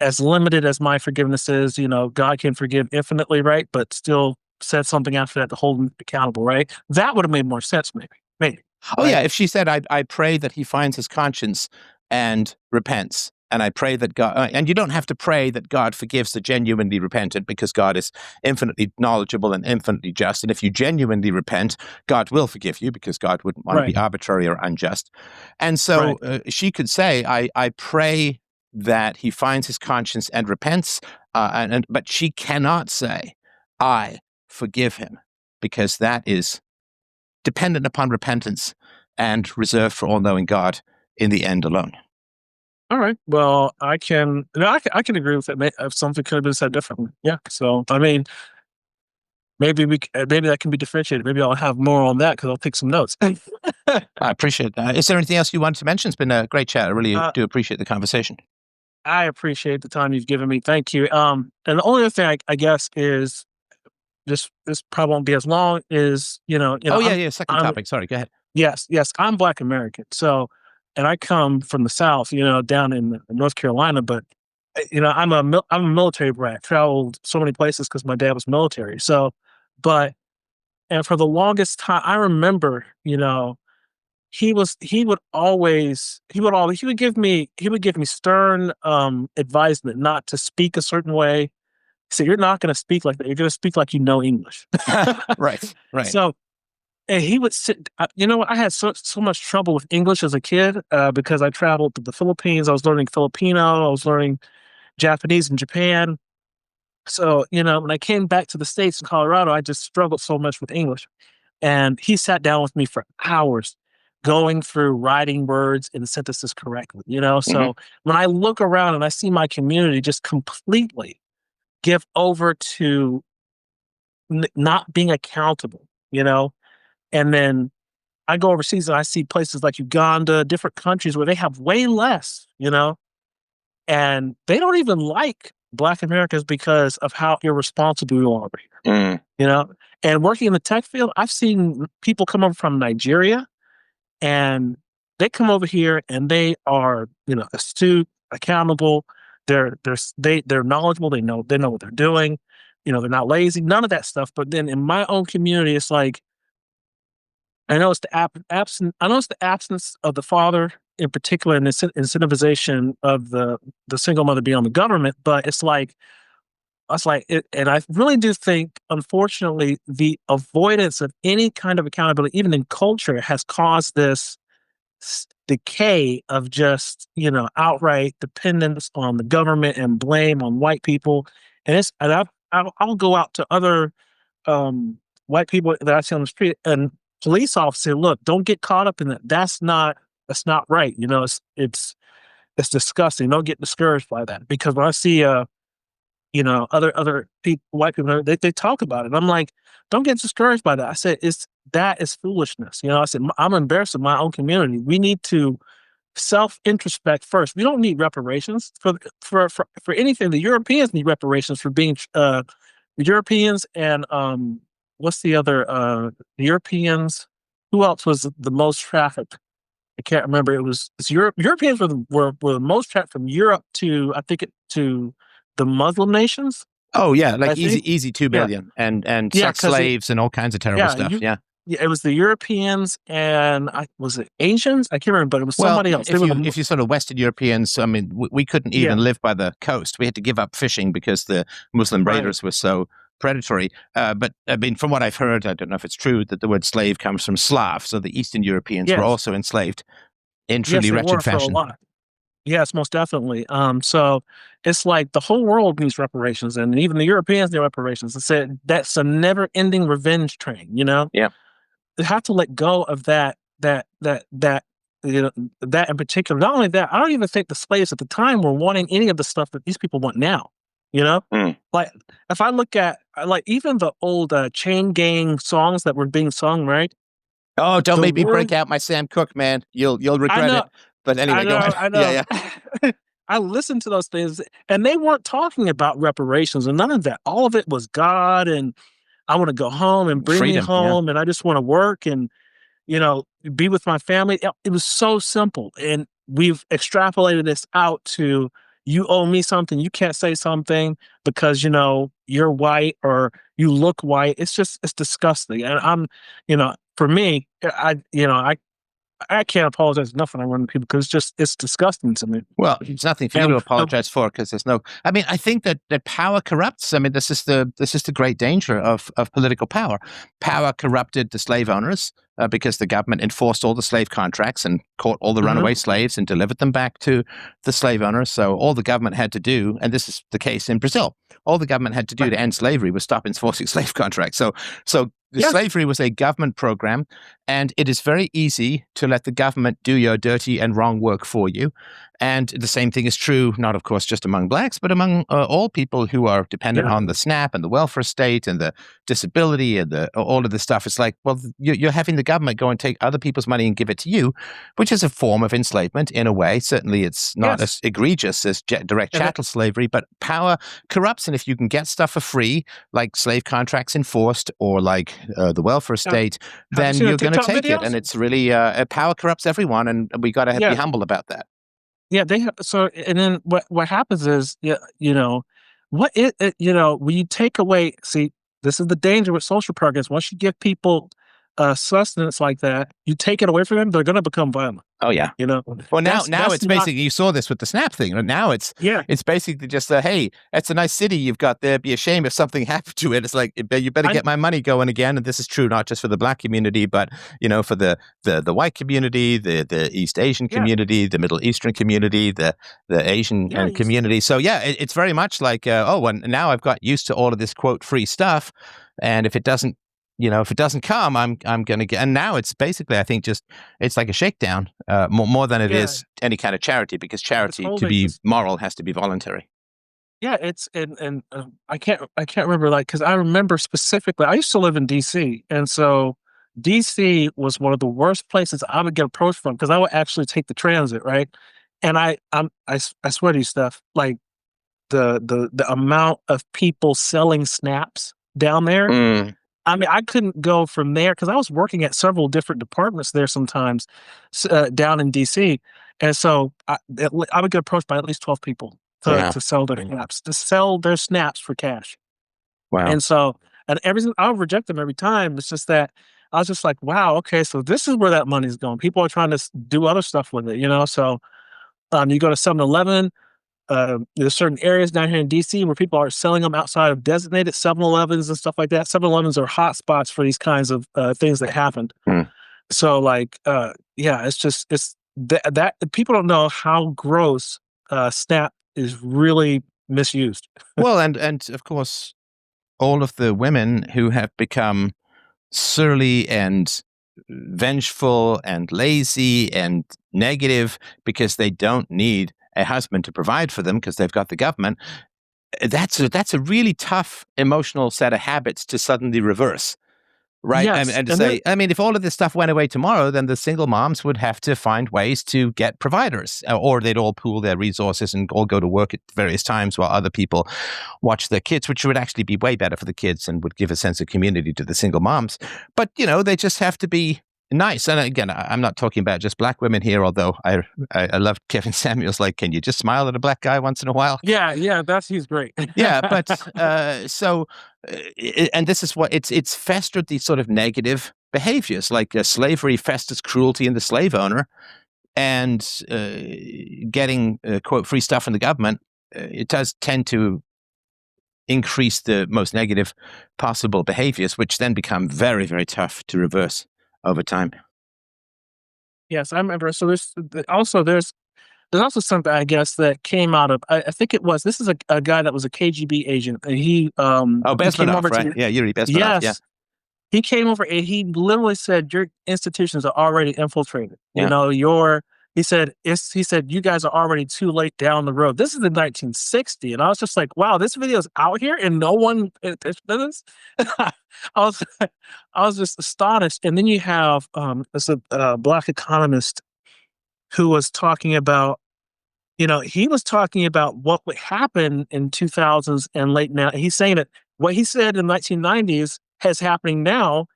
as limited as my forgiveness is, God can forgive infinitely, right? But still said something after that to hold him accountable, right? That would have made more sense, maybe. Oh, right? Yeah, if she said, I pray that he finds his conscience and repents, and I pray that God, and you don't have to pray that God forgives the genuinely repentant, because God is infinitely knowledgeable and infinitely just, and if you genuinely repent, God will forgive you, because God wouldn't want to be arbitrary or unjust. And so she could say, I pray that he finds his conscience and repents, but she cannot say, I forgive him, because that is dependent upon repentance and reserved for all-knowing God in the end alone. All right. Well, I can agree with that. If something could have been said differently. Yeah. So, I mean, maybe that can be differentiated. Maybe I'll have more on that because I'll take some notes. I appreciate that. Is there anything else you wanted to mention? It's been a great chat. I really do appreciate the conversation. I appreciate the time you've given me. Thank you. And the only other thing I guess is, this probably won't be as long, is, second topic. Sorry, go ahead. Yes, I'm Black American. So, and I come from the South, down in North Carolina, but, I'm a military brat, traveled so many places because my dad was military. So, and for the longest time, I remember, he would give me stern advisement not to speak a certain way. So you're not going to speak like that. You're going to speak like you know English. Right. So, and he would sit. I had so much trouble with English as a kid because I traveled to the Philippines. I was learning Filipino. I was learning Japanese in Japan. So, when I came back to the States in Colorado, I just struggled so much with English. And he sat down with me for hours going through writing words and sentences correctly, So when I look around and I see my community just completely give over to not being accountable, and then I go overseas and I see places like Uganda, different countries where they have way less, and they don't even like Black Americans because of how irresponsible we are over here, and working in the tech field, I've seen people come over from Nigeria and they come over here and they are, astute, accountable. They're knowledgeable. They know what they're doing. They're not lazy. None of that stuff. But then in my own community, it's like, I know it's the absence of the father in particular, and the incentivization of the single mother being on the government. But it's like, and I really do think, unfortunately, the avoidance of any kind of accountability, even in culture, has caused this decay of just, outright dependence on the government and blame on white people. I'll go out to other white people that I see on the street and police officers say, look, don't get caught up in that. That's not right. It's disgusting. Don't get discouraged by that, because when I see other people, white people, they talk about it. I'm like, don't get discouraged by that. I said, that is foolishness. I said, I'm embarrassed of my own community. We need to self-introspect first. We don't need reparations for anything. The Europeans need reparations for being the Europeans and what's the other the Europeans? Who else was the most trafficked? I can't remember. It's Europe. Europeans were the most trapped from Europe to, I think, to the Muslim nations. Oh yeah, like easy 2 billion, and sex slaves and all kinds of terrible stuff. Yeah, it was the Europeans and was it Asians? I can't remember, but it was somebody else. If you sort of Western Europeans, I mean, we couldn't even live by the coast. We had to give up fishing because the Muslim raiders were so predatory. But I mean, from what I've heard, I don't know if it's true, that the word slave comes from Slav. So the Eastern Europeans were also enslaved in truly wretched fashion. Yes, most definitely. So it's like the whole world needs reparations, and even the Europeans need reparations. I said that's a never-ending revenge train. Yeah, they have to let go of that that in particular. Not only that, I don't even think the slaves at the time were wanting any of the stuff that these people want now. Like if I look at even the old chain gang songs that were being sung, right? Oh, don't make me break out my Sam Cooke, man. You'll regret it. But anyway, go ahead. I know. Yeah. I listened to those things, and they weren't talking about reparations and none of that. All of it was God, and I want to go home and bring freedom, me home, and I just want to work and be with my family. It was so simple, and we've extrapolated this out to, you owe me something. You can't say something because, you're white or you look white. It's disgusting. And for me, I can't apologize enough when I run to people, because it's disgusting to me. Well, it's nothing for you to apologize for, because there's no. I mean, I think that power corrupts. I mean, this is the great danger of political power. Power corrupted the slave owners because the government enforced all the slave contracts and caught all the runaway slaves and delivered them back to the slave owners. So all the government had to do, and this is the case in Brazil, all the government had to do to end slavery was stop enforcing slave contracts. So slavery was a government program, and it is very easy to let the government do your dirty and wrong work for you. And the same thing is true, not of course just among blacks, but among all people who are dependent on the SNAP and the welfare state and the disability and all of this stuff. It's like, well, you're having the government go and take other people's money and give it to you, which is a form of enslavement in a way. Certainly it's not as egregious as direct chattel slavery, but power corrupts. And if you can get stuff for free, like slave contracts enforced or like the welfare state, then you're going to take it. And it's really, power corrupts everyone, and we got to be humble about that. Yeah, and then what happens is, when you take away, see, this is the danger with social programs. Once you give people sustenance like that, you take it away from them, they're going to become violent. Oh yeah. Well, now it's basically, you saw this with the SNAP thing. Now it's basically just hey, it's a nice city you've got there. Be a shame if something happened to it. It's like, you better get my money going again. And this is true not just for the black community, but for the white community, the East Asian community, the Middle Eastern community, the Asian community. So it's very much like now I've got used to all of this quote free stuff, and if it doesn't come, I'm going to get. And now it's basically, I think, it's like a shakedown more than it is any kind of charity, because charity to be moral has to be voluntary. Yeah, it's and I can't remember, because I remember specifically, I used to live in D.C. and so D.C. was one of the worst places I would get approached from, because I would actually take the transit, right? And I swear to you, Steph, like the amount of people selling snaps down there. I mean, I couldn't go from there because I was working at several different departments there sometimes down in D.C. And so I would get approached by at least 12 people to sell their snaps for cash. Wow. And so, and everything, I would reject them every time. It's just that I was just like, wow, okay, so this is where that money's going. People are trying to do other stuff with it, So you go to 7-Eleven. There's certain areas down here in DC where people are selling them outside of designated 7-Elevens and stuff like that. 7-Elevens are hot spots for these kinds of things that happened. So it's that people don't know how gross Snap is really misused. Well, and of course, all of the women who have become surly and vengeful and lazy and negative because they don't need a husband to provide for them because they've got the government. That's a really tough emotional set of habits to suddenly reverse. Right. Yes, And to and then say, I mean, if all of this stuff went away tomorrow, then the single moms would have to find ways to get providers, or they'd all pool their resources and all go to work at various times while other people watch their kids, which would actually be way better for the kids and would give a sense of community to the single moms. But, they just have to be nice. And again, I'm not talking about just black women here, although I love Kevin Samuels. Like, can you just smile at a black guy once in a while? yeah, he's great. Yeah, but and this is what it's festered, these sort of negative behaviors, like slavery festers cruelty in the slave owner, and getting quote free stuff from the government. It does tend to increase the most negative possible behaviors, which then become very, very tough to reverse over time. Yes, I remember. So there's also something, I guess, that came out of, I think this is a guy that was a KGB agent. And he came Bezmenov, over right? Yeah, Yuri Bezmenov. Yeah. Yes. He came over and he literally said, your institutions are already infiltrated. Yeah. He said, you guys are already too late down the road. This is in 1960. And I was just like, wow, this video is out here and no one paid attention to this. I was, I was just astonished. And then you have this black economist who was talking about, he was talking about what would happen in 2000s and late now. He's saying that what he said in the 1990s is happening now,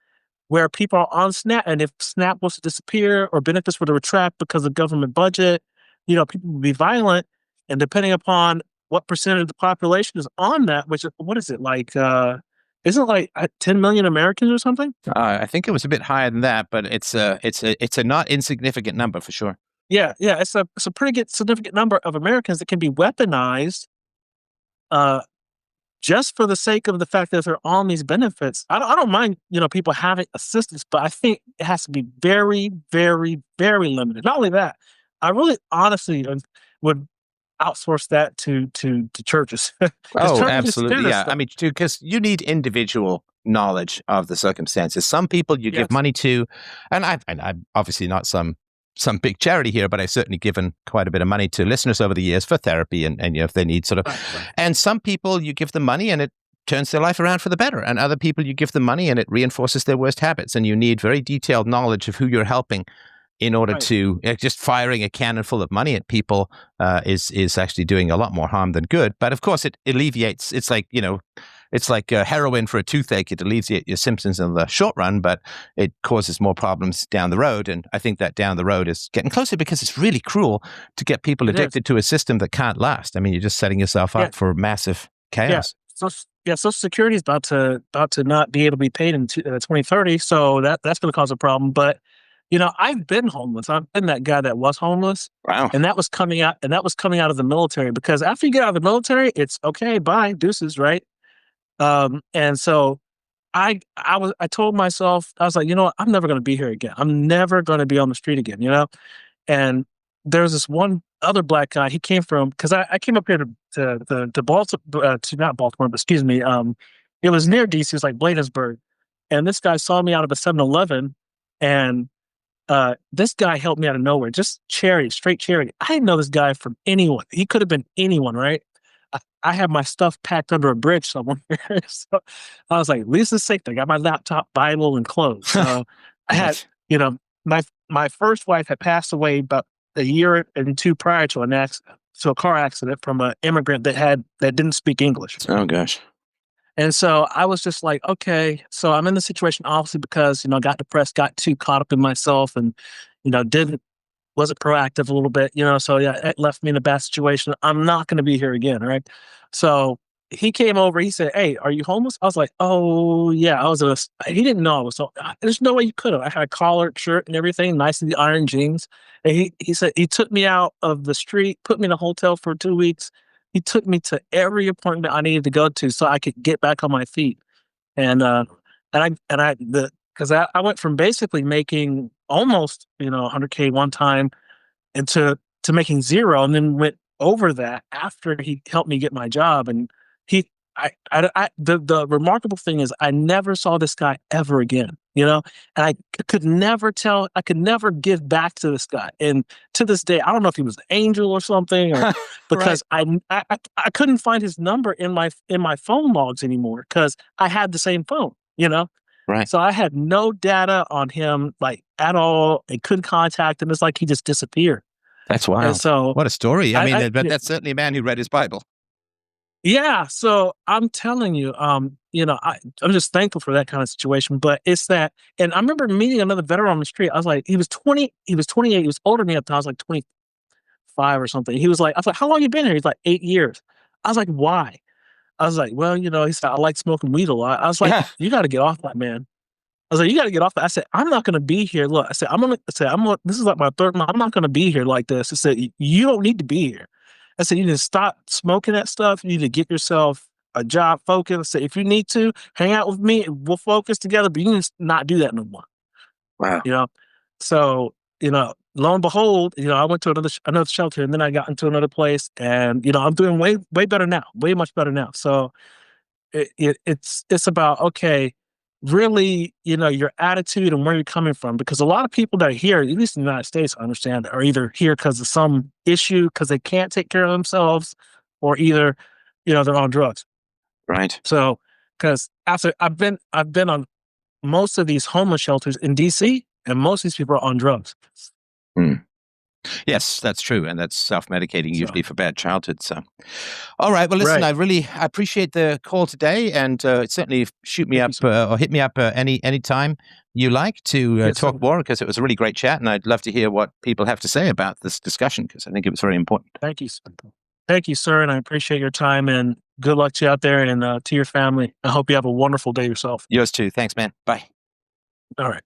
where people are on Snap, and if Snap was to disappear or benefits were to retract because of government budget, people would be violent, and depending upon what percentage of the population is on that, which what is it like? Isn't it like 10 million Americans or something? I think it was a bit higher than that, but it's a not insignificant number for sure. Yeah, it's a pretty good significant number of Americans that can be weaponized, just for the sake of the fact that they're on these benefits. I don't mind, people having assistance, but I think it has to be very, very, very limited. Not only that, I really honestly would outsource that to churches. Oh, absolutely. Yeah. I mean, because you need individual knowledge of the circumstances. Some people you give money to, and I'm obviously not some big charity here, but I've certainly given quite a bit of money to listeners over the years for therapy and if they need sort of, Right. And some people you give them money and it turns their life around for the better. And other people you give them money and it reinforces their worst habits. And you need very detailed knowledge of who you're helping in order to just firing a cannon full of money at people is actually doing a lot more harm than good. But of course it alleviates, it's like, it's like heroin for a toothache. It alleviates your symptoms in the short run, but it causes more problems down the road. And I think that down the road is getting closer because it's really cruel to get people addicted to a system that can't last. I mean, you're just setting yourself up for massive chaos. So Social Security is about to not be able to be paid in 2030. So that's going to cause a problem. But I've been homeless. I've been that guy that was homeless. Wow. And that was coming out. And that was coming out of the military, because after you get out of the military, it's okay, bye, deuces, right? And so I told myself, I was like, what? I'm never going to be here again. I'm never going to be on the street again, And there's this one other black guy. He came from, because I came up here to Baltimore, to not Baltimore, but excuse me. It was near DC. It was like Bladensburg. And this guy saw me out of a 7-Eleven, and this guy helped me out of nowhere. Just charity, straight charity. I didn't know this guy from anyone. He could have been anyone, right? I have my stuff packed under a bridge somewhere. So I was like, at least it's safe. I got my laptop, Bible, and clothes. So I had, my first wife had passed away about a year and two prior to a car accident from an immigrant that didn't speak English. Oh gosh. And so I was just like, okay, so I'm in the situation obviously because, I got depressed, got too caught up in myself, and, wasn't proactive a little bit, so yeah, it left me in a bad situation. I'm not going to be here again. Right. So he came over, he said, "Hey, are you homeless?" I was like, "Oh yeah." He didn't know I was, so there's no way you could have. I had a collared shirt and everything, nice in the iron jeans. And he said, he took me out of the street, put me in a hotel for 2 weeks. He took me to every appointment I needed to go to so I could get back on my feet. And because I went from basically making almost, $100K one time into to making zero, and then went over that after he helped me get my job. And he, the remarkable thing is, I never saw this guy ever again. And I could never tell. I could never give back to this guy. And to this day, I don't know if he was an angel or something, or because I couldn't find his number in my phone logs anymore because I had the same phone. Right. So I had no data on him like at all, and couldn't contact him. It's like he just disappeared. That's wild. And so what a story. I mean, but that's certainly a man who read his Bible. Yeah. So I'm telling you, I'm just thankful for that kind of situation. But it's that, and I remember meeting another veteran on the street. I was like, he was 28, he was older than me at the time. I was like 25 or something. I was like, how long you been here? He's like 8 years. I was like, why? I was like, well, he said, I like smoking weed a lot. I was like, you got to get off that, man. I was like, you got to get off that. I said, I'm not going to be here. Look, I said, this is like my third month. I'm not going to be here like this. I said, you don't need to be here. I said, you need to stop smoking that stuff. You need to get yourself a job focus. I said, if you need to hang out with me, we'll focus together, but you need to not do that no more. Wow. So, lo and behold, I went to another shelter, and then I got into another place, and, I'm doing way, way better now, way much better now. So it's about, okay, really, your attitude and where you're coming from, because a lot of people that are here, at least in the United States, I understand, are either here because of some issue, because they can't take care of themselves, or either, they're on drugs. Right. So, because after I've been on most of these homeless shelters in DC, and most of these people are on drugs. Yes, that's true. And that's self-medicating usually for bad childhood. So, all right. Well, listen, I appreciate the call today, and certainly shoot me up or hit me up any time you like to talk more, because it was a really great chat, and I'd love to hear what people have to say about this discussion, because I think it was very important. Thank you. Thank you, sir. And I appreciate your time, and good luck to you out there, and to your family. I hope you have a wonderful day yourself. Yours too. Thanks, man. Bye. All right.